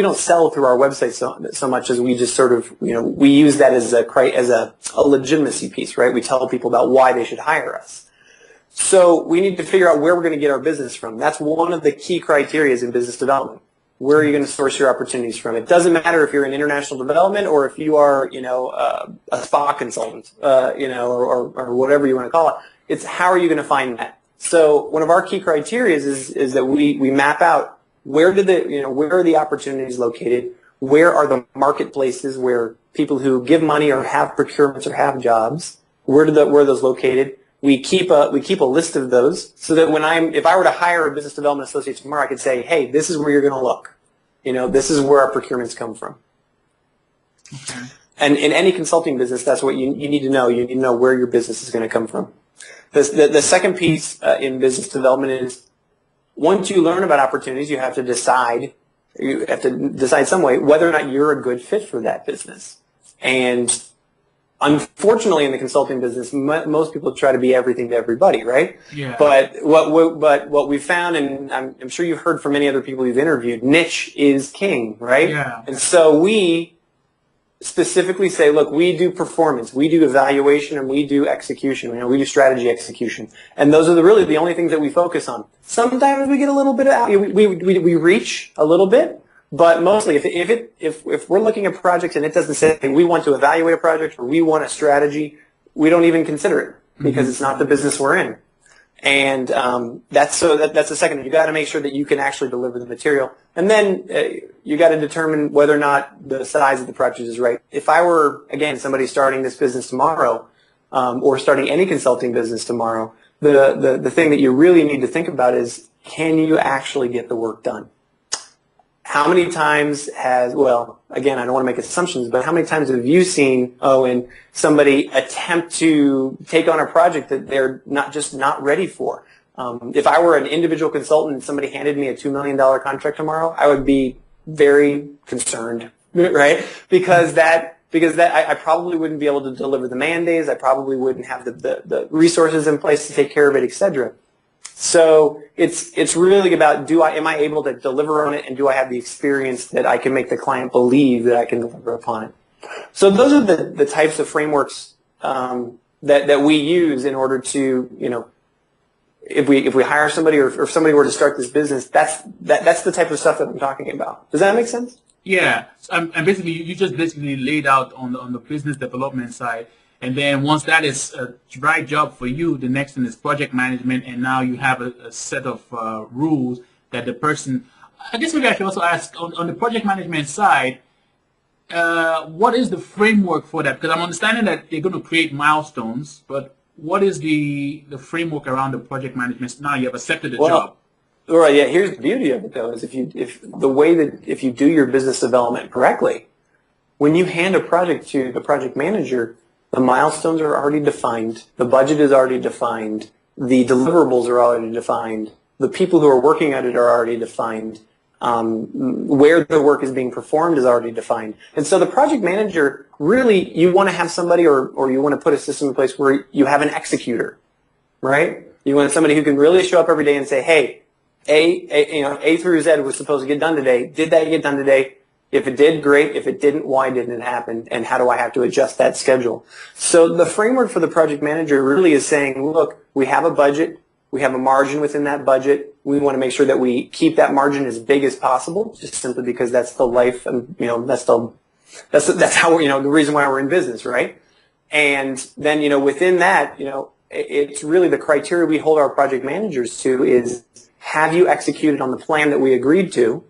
don't sell through our website so much as we just sort of, we use that as a legitimacy piece, right? We tell people about why they should hire us. So we need to figure out where we're going to get our business from. That's one of the key criteria in business development. Where are you going to source your opportunities from? It doesn't matter if you're in international development or if you are, a spa consultant, or whatever you want to call it. It's how are you going to find that? So one of our key criteria is that we map out where are the opportunities located? Where are the marketplaces where people who give money or have procurements or have jobs? Where are those located? We keep a list of those so that if I were to hire a business development associate tomorrow, I could say, hey, this is where you're going to look. This is where our procurements come from. Okay. And in any consulting business, that's what you need to know. You need to know where your business is going to come from. The second piece in business development is, once you learn about opportunities, you have to decide some way whether or not you're a good fit for that business. And unfortunately, in the consulting business, most people try to be everything to everybody, right? Yeah. But what we found, and I'm sure you've heard from many other people you've interviewed, niche is king, right? Yeah. And so we specifically say, look, we do performance, we do evaluation, and we do execution. We do strategy execution, and those are really the only things that we focus on. Sometimes we get a little bit out. We reach a little bit. But mostly, if we're looking at projects and it doesn't say we want to evaluate a project or we want a strategy, we don't even consider it because it's not the business we're in. And that's the second. You got to make sure that you can actually deliver the material, and then you got to determine whether or not the size of the project is right. If I were, again, somebody starting this business tomorrow, or starting any consulting business tomorrow, the thing that you really need to think about is, can you actually get the work done? how many times well, again, I don't want to make assumptions, but how many times have you seen, Owen, somebody attempt to take on a project that they're not ready for? If I were an individual consultant and somebody handed me a $2 million contract tomorrow, I would be very concerned, right? Because I probably wouldn't be able to deliver the man days. I probably wouldn't have the resources in place to take care of it, et cetera. So it's really about am I able to deliver on it, and do I have the experience that I can make the client believe that I can deliver upon it? So those are the types of frameworks that we use in order to, if we hire somebody, or if somebody were to start this business, that's the type of stuff that I'm talking about. Does that make sense? Yeah, and basically you just basically laid out on the business development side. And then once that is a right job for you, the next thing is project management, and now you have a set of rules that the person. I guess maybe I should also ask on the project management side, what is the framework for that? Because I'm understanding that they're going to create milestones, but what is the framework around the project management? Now you have accepted the job. All right. Yeah. Here's the beauty of it, though, is if you do your business development correctly, when you hand a project to the project manager, the milestones are already defined. The budget is already defined. The deliverables are already defined. The people who are working at it are already defined. Where the work is being performed is already defined. And so the project manager, really, you want to have somebody, or you want to put a system in place where you have an executor, right? You want somebody who can really show up every day and say, hey, A through Z was supposed to get done today. Did that get done today? If it did, great. If it didn't, why didn't it happen? And how do I have to adjust that schedule? So the framework for the project manager really is saying, look, we have a budget. We have a margin within that budget. We want to make sure that we keep that margin as big as possible, just simply because that's the life, and that's how the reason why we're in business, right? And then within that, it's really the criteria we hold our project managers to is, have you executed on the plan that we agreed to?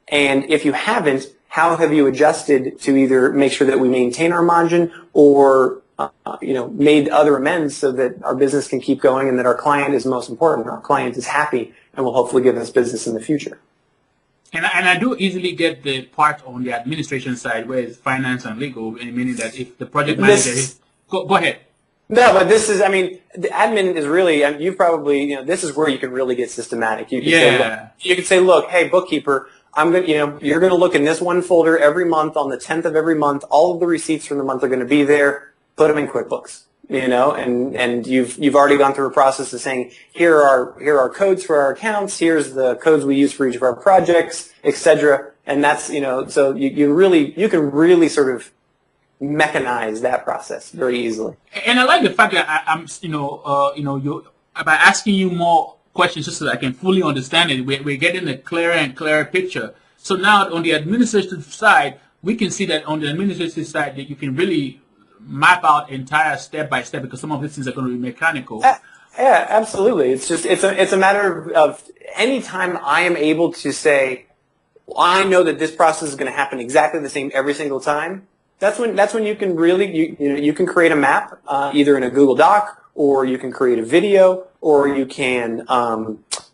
And if you haven't, how have you adjusted to either make sure that we maintain our margin, or made other amends so that our business can keep going and that our client is most important. Our client is happy and will hopefully give us business in the future. And I do easily get the part on the administration side where it's finance and legal, meaning that if the project manager go ahead. No, but the admin is really, you probably, this is where you can really get systematic. You can say, look, hey, bookkeeper, you're going to look in this one folder every month on the 10th of every month. All of the receipts from the month are going to be there. Put them in QuickBooks, and you've already gone through a process of saying, here are codes for our accounts. Here's the codes we use for each of our projects, etc. And that's, so you can really sort of mechanize that process very easily. And I like the fact that I'm, by asking you more questions just so that I can fully understand it, we're getting a clearer and clearer picture. So now on the administrative side, we can see that on the administrative side that you can really map out entire step by step, because some of these things are going to be mechanical. Yeah, absolutely. It's a matter of any time I am able to say, well, I know that this process is going to happen exactly the same every single time. That's when you can really you can create a map either in a Google Doc, or you can create a video, or you can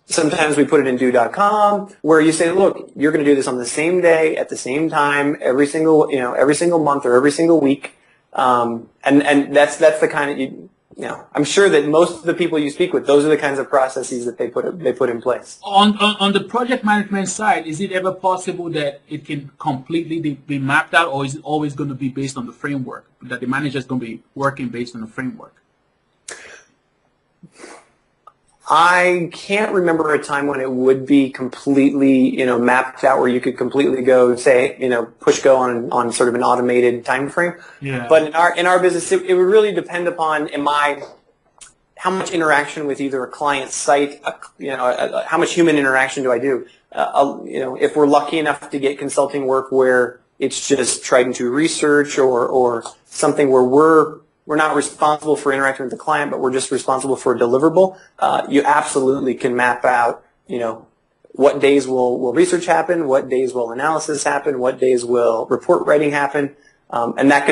sometimes we put it in do.com, where you say, look, you're going to do this on the same day at the same time every single month or every single week. And that's the kind of, I'm sure that most of the people you speak with, those are the kinds of processes that they put in place. On the project management side, is it ever possible that it can completely be mapped out, or is it always going to be based on the framework, that the manager is going to be working based on the framework? I can't remember a time when it would be completely, mapped out, where you could completely go say, push go on sort of an automated time frame. Yeah. But in our business, it would really depend upon how much interaction with either a client site, how much human interaction do I do? If we're lucky enough to get consulting work where it's just trying to research, or something where we're not responsible for interacting with the client, but we're just responsible for a deliverable. You absolutely can map out, what days will research happen, what days will analysis happen, what days will report writing happen, and that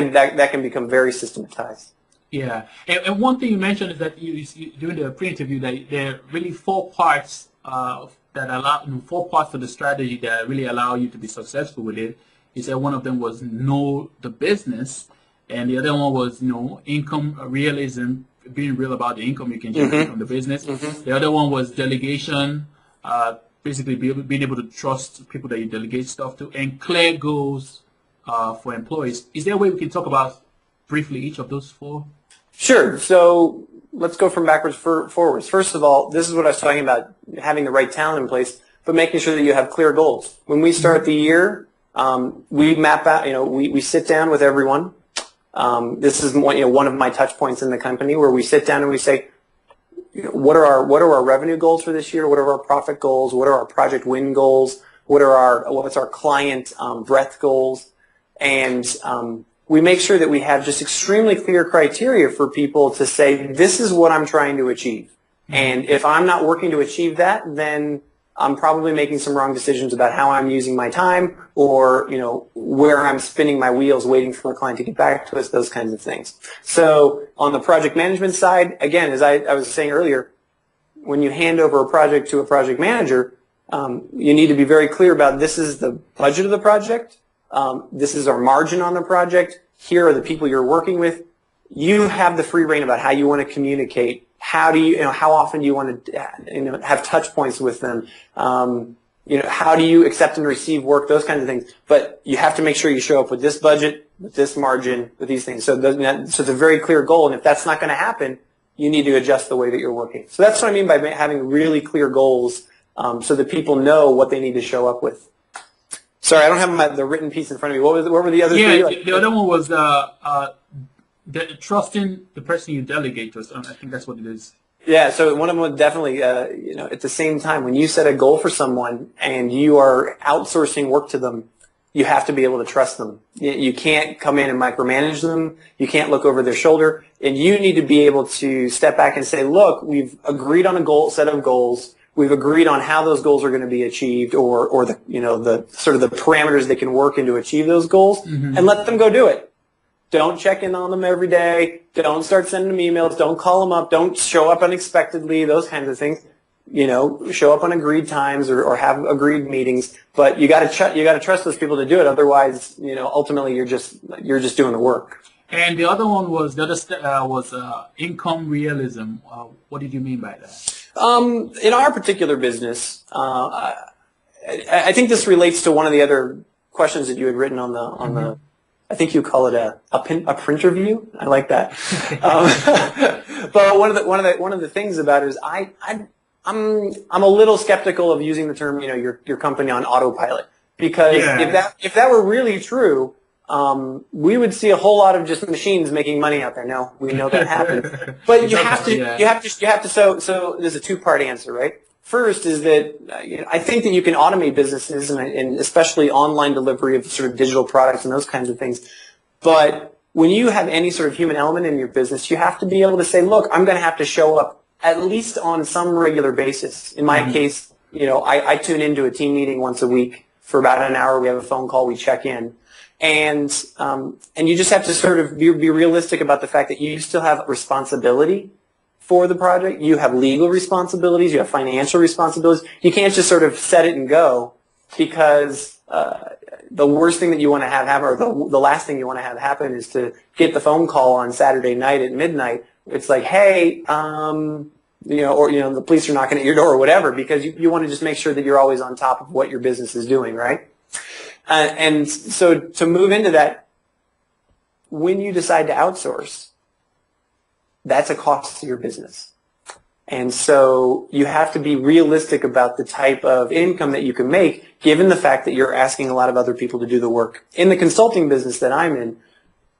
can become very systematized. Yeah, and one thing you mentioned is that during the pre-interview that there are really four parts that allow four parts of the strategy that really allow you to be successful with it. You said one of them was know the business, and the other one was income realism, being real about the income you can generate from the business. The other one was delegation, basically being able to trust people that you delegate stuff to, and clear goals for employees. Is there a way we can talk about briefly each of those four? Sure. So let's go from backwards forwards. First of all, this is what I was talking about, having the right talent in place, but making sure that you have clear goals. When we start the year, we map out, we sit down with everyone. This is one of my touch points in the company where we sit down and we say, what are our revenue goals for this year? What are our profit goals? What are our project win goals? What's our client breadth goals? And we make sure that we have just extremely clear criteria for people to say, this is what I'm trying to achieve. And if I'm not working to achieve that, then I'm probably making some wrong decisions about how I'm using my time or, where I'm spinning my wheels waiting for a client to get back to us, those kinds of things. So on the project management side, again, as I was saying earlier, when you hand over a project to a project manager, you need to be very clear about this is the budget of the project. This is our margin on the project. Here are the people you're working with. You have the free rein about how you want to communicate. How often do you want to, have touch points with them? How do you accept and receive work? Those kinds of things. But you have to make sure you show up with this budget, with this margin, with these things. So it's a very clear goal. And if that's not going to happen, you need to adjust the way that you're working. So that's what I mean by having really clear goals, so that people know what they need to show up with. Sorry, I don't have the written piece in front of me. What were the other three? Yeah, the other one was trusting the person you delegate to. I think that's what it is. Yeah, so one of them would definitely, at the same time, when you set a goal for someone and you are outsourcing work to them, you have to be able to trust them. You can't come in and micromanage them. You can't look over their shoulder. And you need to be able to step back and say, look, we've agreed on a set of goals. We've agreed on how those goals are going to be achieved or the sort of the parameters they can work in to achieve those goals, and let them go do it. Don't check in on them every day. Don't start sending them emails. Don't call them up. Don't show up unexpectedly, those kinds of things. Show up on agreed times or have agreed meetings, but you got to trust those people to do it. Otherwise, ultimately you're just doing the work. And the other one was income realism. What did you mean by that? In our particular business, I think this relates to one of the other questions that you had written on the. I think you call it a printer view. I like that. But one of the things about it is I'm a little skeptical of using the term your company on autopilot, because if that were really true, we would see a whole lot of just machines making money out there. No, we know that happens, but you have to. So there's a two-part answer, right? First is that I think that you can automate businesses and especially online delivery of sort of digital products and those kinds of things. But when you have any sort of human element in your business, you have to be able to say, look, I'm going to have to show up at least on some regular basis. In my case, I tune into a team meeting once a week for about an hour. We have a phone call. We check in. And you just have to sort of be realistic about the fact that you still have responsibility for the project. You have legal responsibilities. You have financial responsibilities. You can't just sort of set it and go, because the worst thing that you want to have happen, or the last thing you want to have happen, is to get the phone call on Saturday night at midnight. It's like, hey, the police are knocking at your door or whatever, because you want to just make sure that you're always on top of what your business is doing, right? And so to move into that, when you decide to outsource, that's a cost to your business. And so you have to be realistic about the type of income that you can make, given the fact that you're asking a lot of other people to do the work. In the consulting business that I'm in,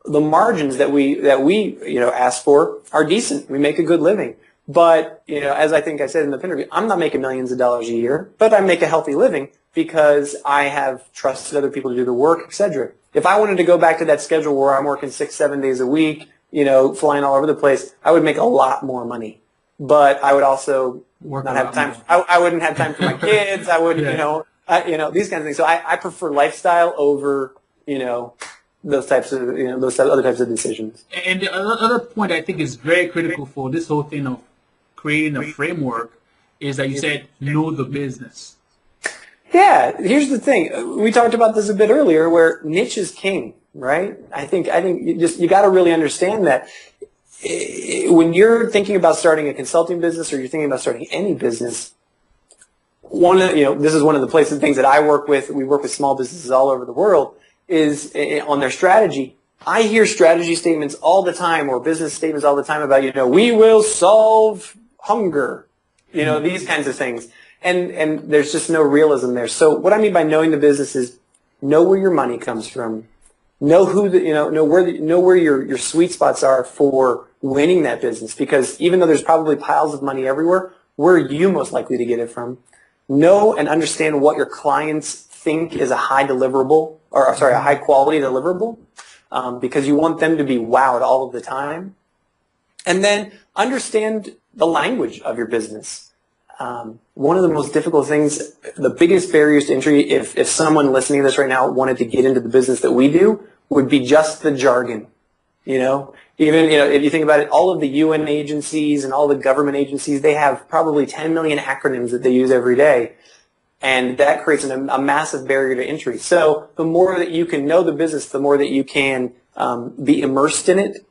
the margins that we ask for are decent. We make a good living. But, as I think I said in the interview, I'm not making millions of dollars a year, but I make a healthy living because I have trusted other people to do the work, etc. If I wanted to go back to that schedule where I'm working 6-7 days a week, flying all over the place, I would make a lot more money. But I would also not have time. I wouldn't have time for my kids. I wouldn't, these kinds of things. So I prefer lifestyle over, those other types of decisions. And the other point I think is very critical for this whole thing of creating a framework is that you said know the business. Yeah, here's the thing. We talked about this a bit earlier, where niche is king, right? I think you got to really understand that when you're thinking about starting a consulting business or you're thinking about starting any business, this is one of the things that I work with. We work with small businesses all over the world. Is on their strategy. I hear strategy statements all the time, or business statements all the time about, we will solve hunger, these kinds of things. And there's just no realism there. So what I mean by knowing the business is know where your money comes from, know where your sweet spots are for winning that business. Because even though there's probably piles of money everywhere, where are you most likely to get it from? Know and understand what your clients think is a high deliverable, a high quality deliverable, because you want them to be wowed all of the time. And then understand the language of your business. One of the most difficult things, the biggest barriers to entry, if someone listening to this right now wanted to get into the business that we do, would be just the jargon. If you think about it, all of the UN agencies and all the government agencies, they have probably 10 million acronyms that they use every day. And that creates a massive barrier to entry. So the more that you can know the business, the more that you can be immersed in it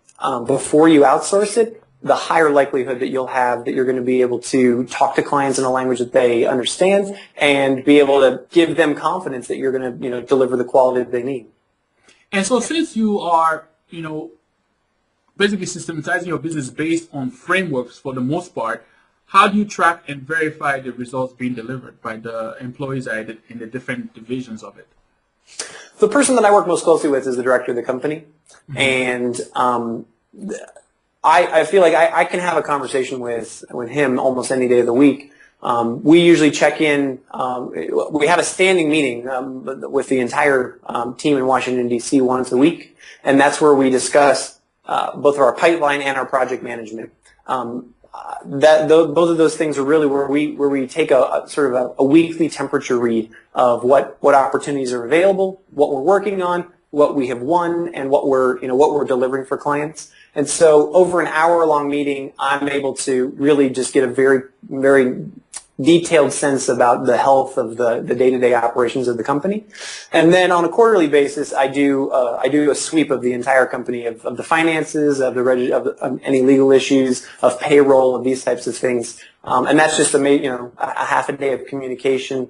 before you outsource it, the higher likelihood that you'll have that you're going to be able to talk to clients in a language that they understand and be able to give them confidence that you're going to deliver the quality that they need. And so since you are basically systematizing your business based on frameworks for the most part, how do you track and verify the results being delivered by the employees in the different divisions of it? The person that I work most closely with is the director of the company. Mm-hmm. And I feel like I can have a conversation with him almost any day of the week. We usually check in. We have a standing meeting with the entire team in Washington, D.C. once a week. And that's where we discuss both of our pipeline and our project management. Both of those things are really where we take a sort of a weekly temperature read of what opportunities are available, what we're working on, what we have won, and what we're delivering for clients. And so over an hour-long meeting, I'm able to really just get a very, very detailed sense about the health of the day-to-day operations of the company. And then on a quarterly basis, I do a sweep of the entire company of the finances, of any legal issues, of payroll, of these types of things. And that's just a half a day of communication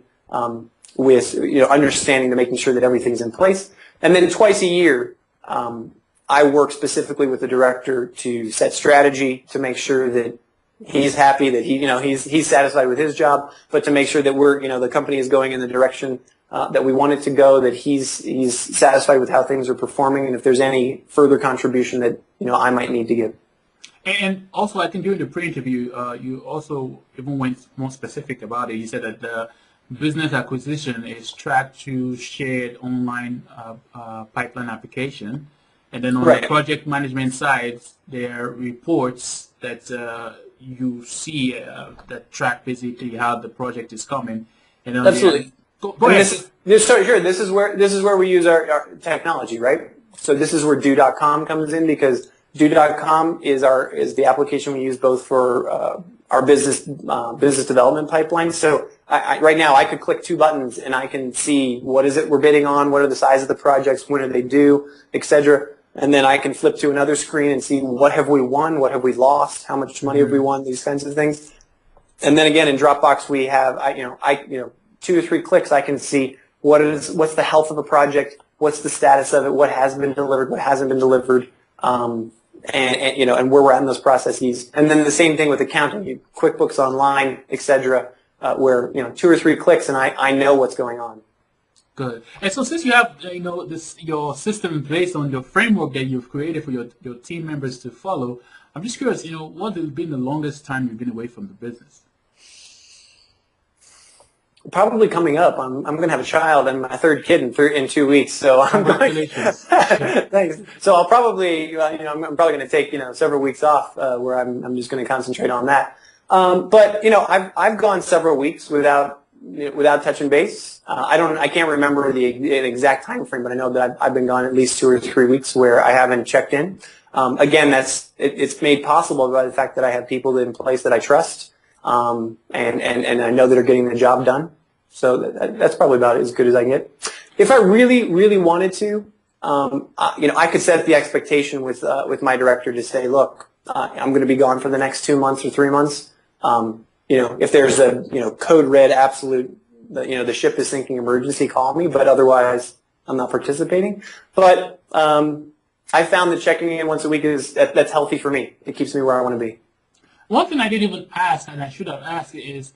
with understanding to making sure that everything's in place. And then twice a year, I work specifically with the director to set strategy to make sure that he's happy, that he's satisfied with his job, but to make sure that the company is going in the direction that we want it to go, that he's satisfied with how things are performing, and if there's any further contribution that I might need to give. And also, I think during the pre-interview, you also even went more specific about it. You said that the business acquisition is tracked to shared online pipeline application, and then on the project management side, there are reports that you see that track basically how the project is coming. And then absolutely. Go ahead. This is where we use our technology, right? So this is where do.com comes in, because do.com is the application we use both for our business development pipeline. So right now I could click two buttons and I can see what is it we're bidding on, what are the size of the projects, when are they due, etc. And then I can flip to another screen and see what have we won, what have we lost, how much money have we won, these kinds of things. And then again in Dropbox we have 2 or 3 clicks I can see what's the health of a project, what's the status of it, what has been delivered, what hasn't been delivered, and where we're at in those processes. And then the same thing with accounting, QuickBooks Online, etc., where 2 or 3 clicks and I know what's going on. Good. And so since you have your system based on your framework that you've created for your team members to follow, I'm just curious, what has been the longest time you've been away from the business? Probably coming up. I'm going to have a child and my third kid in 2 weeks. So congratulations. Thanks. So I'll probably I'm probably going to take several weeks off where I'm just going to concentrate on that. But I've gone several weeks without without touching base. I can't remember the exact time frame, but I know that I've been gone at least 2 or 3 weeks where I haven't checked in. Again, it's made possible by the fact that I have people in place that I trust, and I know that are getting the job done. So that's probably about as good as I can get. If I really, really wanted to, I could set the expectation with my director to say, look, I'm going to be gone for the next 2 months or 3 months. If there's a code red absolute, the ship is sinking emergency, call me. But otherwise, I'm not participating. But I found that checking in once a week that's healthy for me. It keeps me where I want to be. One thing I didn't even ask, and I should have asked, is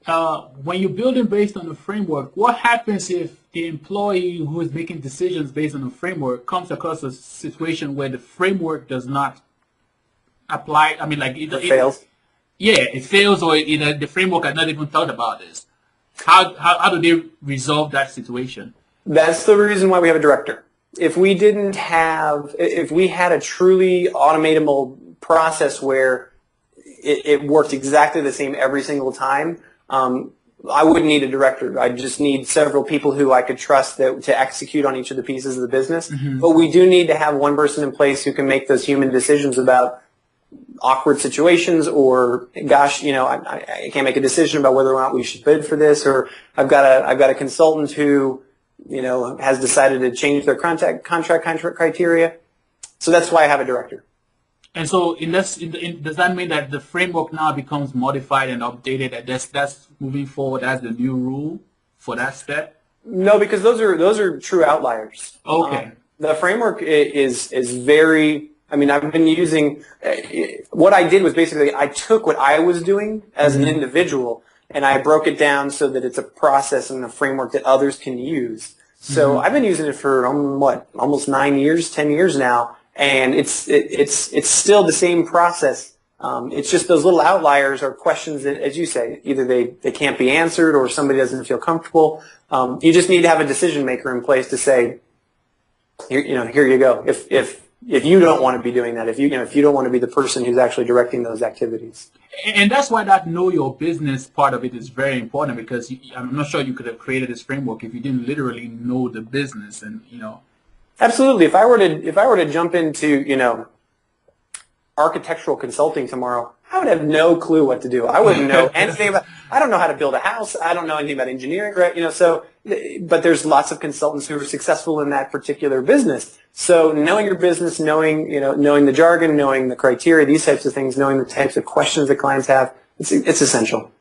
when you're building based on the framework, what happens if the employee who is making decisions based on the framework comes across a situation where the framework does not apply? I mean, like it fails. It fails, or either the framework had not even thought about this. How do they resolve that situation? That's the reason why we have a director. If we had a truly automatable process where it worked exactly the same every single time, I wouldn't need a director. I just need several people who I could trust to execute on each of the pieces of the business. Mm-hmm. But we do need to have one person in place who can make those human decisions about awkward situations, or gosh, I can't make a decision about whether or not we should bid for this, or I've got a consultant who has decided to change their contract criteria. So that's why I have a director. And so, does that mean that the framework now becomes modified and updated? And that's moving forward as the new rule for that step? No, because those are true outliers. Okay. The framework is very. I mean, I've been using. What I did was basically I took what I was doing as an individual and I broke it down so that it's a process and a framework that others can use. So I've been using it for almost 9 years, 10 years now. And it's still the same process. It's just those little outliers are questions that, as you say, either they can't be answered or somebody doesn't feel comfortable. You just need to have a decision maker in place to say, here you go. If you don't want to be doing that, if you don't want to be the person who's actually directing those activities. And that's why that know your business part of it is very important, because I'm not sure you could have created this framework if you didn't literally know the business and. Absolutely. If I were to jump into, architectural consulting tomorrow, I would have no clue what to do. I wouldn't know anything about. I don't know how to build a house. I don't know anything about engineering, right? But there's lots of consultants who are successful in that particular business. So knowing your business, knowing the jargon, knowing the criteria, these types of things, knowing the types of questions that clients have, it's essential.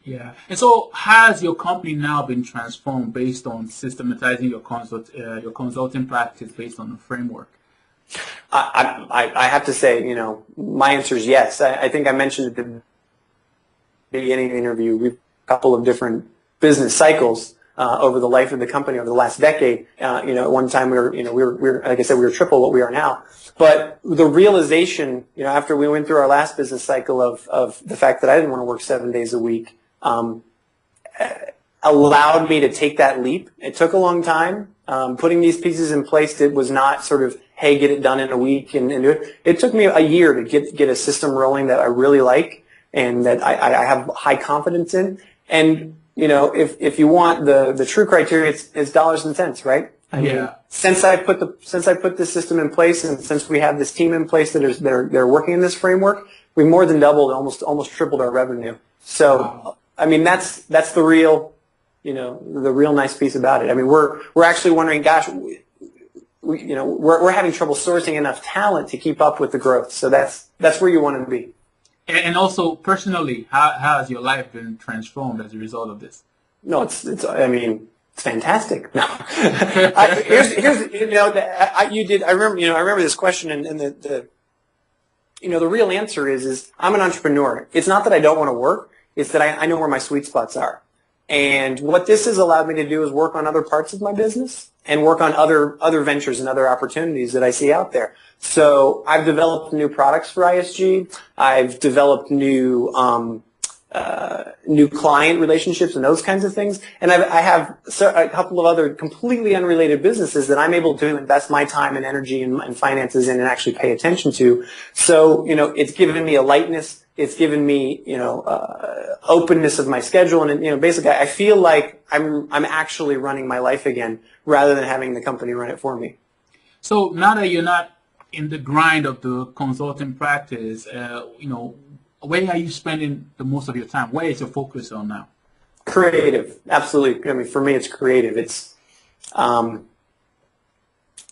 Yeah. And so has your company now been transformed based on systematizing your consulting practice based on the framework? I have to say, my answer is yes. I think I mentioned at the beginning of the interview, we've a couple of different business cycles over the life of the company over the last decade. At one time we were like I said, we were triple what we are now. But the realization, after we went through our last business cycle of the fact that I didn't want to work 7 days a week, allowed me to take that leap. It took a long time. Putting these pieces in place, it was not sort of, hey, get it done in a week and do it. It took me a year to get a system rolling that I really like and that I have high confidence in. And, if you want the true criteria, it's dollars and cents, right? I mean, since I put this system in place and since we have this team in place they're working in this framework, we more than doubled, almost tripled our revenue. So, wow. I mean, that's the real, the real nice piece about it. I mean, we're actually wondering, gosh, we're having trouble sourcing enough talent to keep up with the growth. So that's where you want to be. And also, personally, how has your life been transformed as a result of this? No, it's fantastic. No, I remember this question, and the real answer is I'm an entrepreneur. It's not that I don't want to work. It's that I know where my sweet spots are. And what this has allowed me to do is work on other parts of my business and work on other ventures and other opportunities that I see out there. So I've developed new products for ISG. I've developed new client relationships and those kinds of things. And I have a couple of other completely unrelated businesses that I'm able to invest my time and energy and finances in and actually pay attention to. So, it's given me a lightness It's given me, openness of my schedule, and basically, I feel like I'm actually running my life again rather than having the company run it for me. So now that you're not in the grind of the consulting practice, where are you spending the most of your time? Where is your focus on now? Creative, absolutely. I mean, for me, it's creative. It's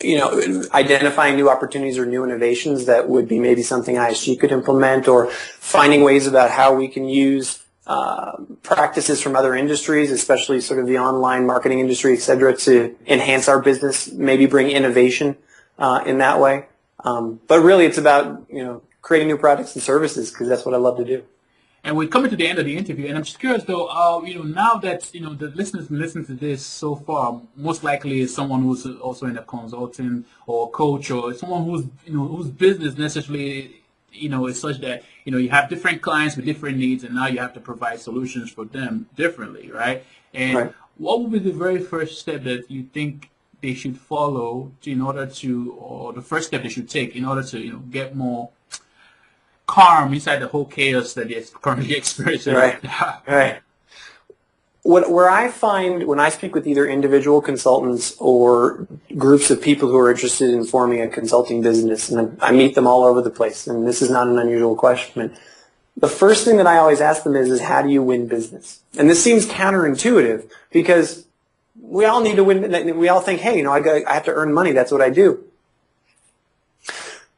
identifying new opportunities or new innovations that would be maybe something ISG could implement, or finding ways about how we can use practices from other industries, especially sort of the online marketing industry, et cetera, to enhance our business, maybe bring innovation in that way. But really, it's about, creating new products and services, because that's what I love to do. And we're coming to the end of the interview, and I'm just curious though, now that, the listeners listen to this so far, most likely is someone who's also in a consulting or coach, or someone who's, whose business necessarily, is such that, you have different clients with different needs, and now you have to provide solutions for them differently, right? And right. What would be the very first step that you think they should follow or the first step they should take in order to, get more calm inside the whole chaos that they're currently experiencing? Right. Right. Where I find when I speak with either individual consultants or groups of people who are interested in forming a consulting business, and I meet them all over the place, and this is not an unusual question, the first thing that I always ask them is how do you win business? And this seems counterintuitive, because we all need to win. We all think, hey, I have to earn money. That's what I do.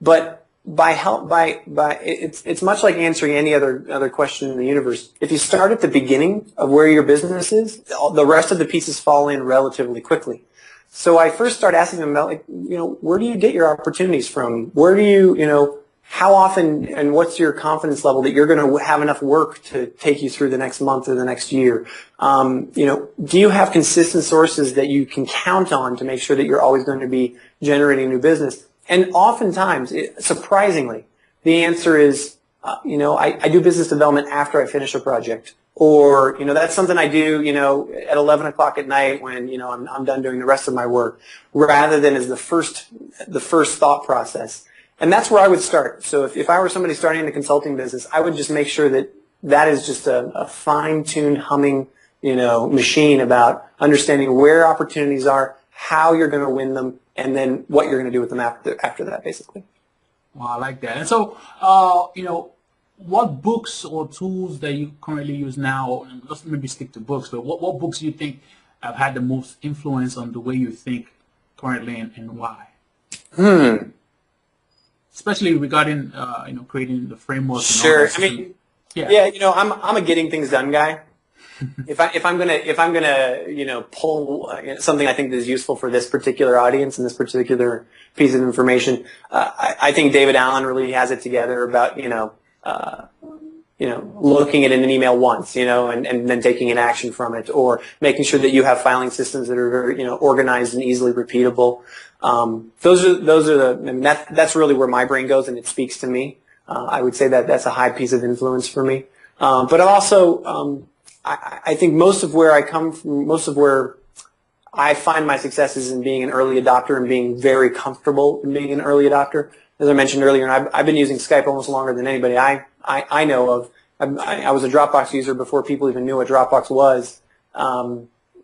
But it's much like answering any other question in the universe. If you start at the beginning of where your business is, the rest of the pieces fall in relatively quickly. So I first start asking them about, where do you get your opportunities from? Where do you, how often, and what's your confidence level that you're going to have enough work to take you through the next month or the next year? Do you have consistent sources that you can count on to make sure that you're always going to be generating new business? And oftentimes, surprisingly, the answer is, I do business development after I finish a project. Or, that's something I do, at 11 o'clock at night when, I'm done doing the rest of my work, rather than as the first thought process. And that's where I would start. So if I were somebody starting in the consulting business, I would just make sure that is just a fine-tuned humming, machine about understanding where opportunities are, how you're going to win them, and then what you're going to do with them after that, basically. Well, I like that. And so, what books or tools that you currently use now, let's maybe stick to books, but what books do you think have had the most influence on the way you think currently, and why? Especially regarding, creating the framework. Sure. I mean, yeah, I'm a getting things done guy. If I'm gonna pull something I think that is useful for this particular audience and this particular piece of information, I think David Allen really has it together about looking at an email once, and then taking an action from it, or making sure that you have filing systems that are very organized and easily repeatable. That's really where my brain goes, and it speaks to me. I would say that that's a high piece of influence for me. But also, I think most of where I come from, most of where I find my success is in being an early adopter and being very comfortable in being an early adopter. As I mentioned earlier, I've been using Skype almost longer than anybody I know of. I was a Dropbox user before people even knew what Dropbox was.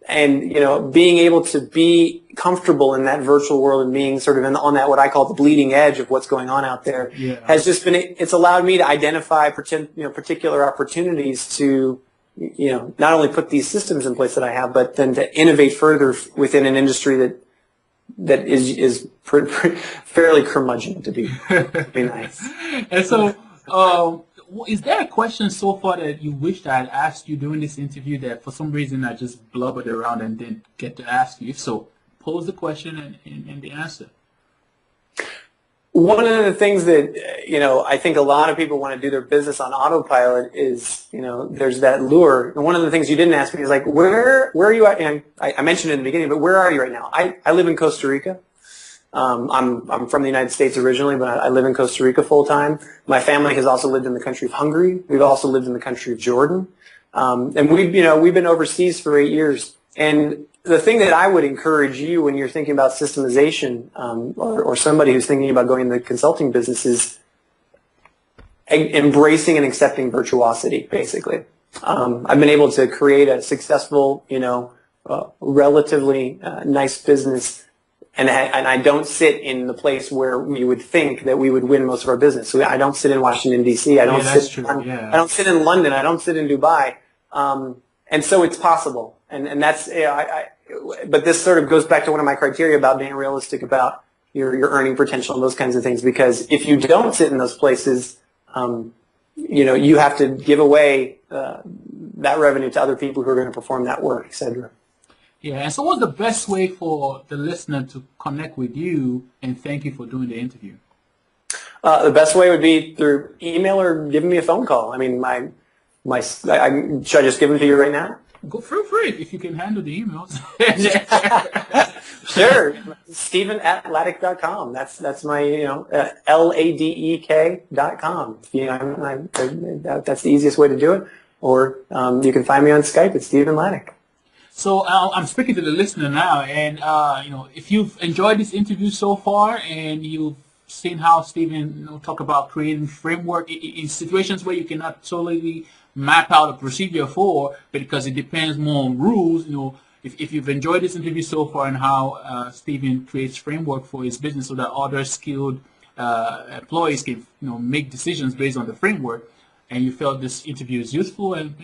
And being able to be comfortable in that virtual world and being sort of on that what I call the bleeding edge of what's going on out there has just been, it's allowed me to identify particular opportunities to not only put these systems in place that I have, but then to innovate further within an industry that is fairly curmudgeon, to be nice. And so, is there a question so far that you wished I had asked you during this interview that for some reason I just blubbered around and didn't get to ask you? If so, pose the question and the answer. One of the things that, I think a lot of people want to do their business on autopilot is, there's that lure. And one of the things you didn't ask me is like, where are you at? And I mentioned it in the beginning, but where are you right now? I live in Costa Rica. I'm from the United States originally, but I live in Costa Rica full time. My family has also lived in the country of Hungary. We've also lived in the country of Jordan. And we've been overseas for 8 years. And the thing that I would encourage you when you're thinking about systemization, or somebody who's thinking about going into the consulting business is embracing and accepting virtuosity, basically. I've been able to create a successful, relatively nice business, and I don't sit in the place where we would think that we would win most of our business. So I don't sit in Washington D.C. I don't I don't sit in London. I don't sit in Dubai, and so it's possible. And that's but this sort of goes back to one of my criteria about being realistic about your earning potential and those kinds of things. Because if you don't sit in those places, you have to give away that revenue to other people who are going to perform that work, etc. Yeah, and so what's the best way for the listener to connect with you and thank you for doing the interview? The best way would be through email or giving me a phone call. I mean, should I just give them to you right now? Go feel free if you can handle the emails. Sure. Stephen@ladek.com. That's my, LADEK.com. That's the easiest way to do it. Or you can find me on Skype at Stephen Ladek. So I'm speaking to the listener now, and if you've enjoyed this interview so far, and you've seen how Stephen talk about creating framework in situations where you cannot totally map out a procedure for, because it depends more on rules. If you've enjoyed this interview so far and how Stephen creates framework for his business so that other skilled employees can make decisions based on the framework, and you felt this interview is useful, and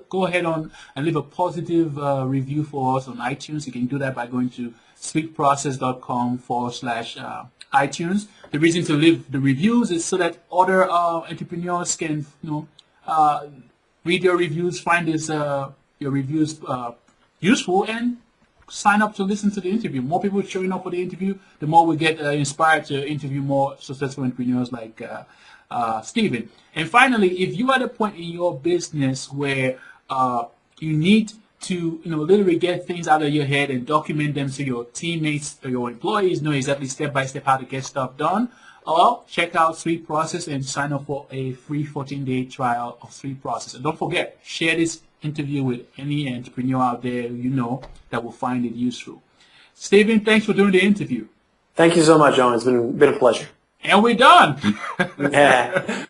go ahead on and leave a positive review for us on iTunes. You can do that by going to sweetprocess.com/iTunes. The reason to leave the reviews is so that other entrepreneurs can read your reviews, find your reviews useful, and sign up to listen to the interview. More people showing up for the interview, the more we get inspired to interview more successful entrepreneurs like Stephen. And finally, if you are at a point in your business where you need to literally get things out of your head and document them so your teammates or your employees know exactly step by step how to get stuff done, well, check out Sweet Process and sign up for a free 14-day trial of Sweet Process. And don't forget, share this interview with any entrepreneur out there that will find it useful. Stephen, thanks for doing the interview. Thank you so much, Owen. It's been a pleasure. And we're done. Yeah.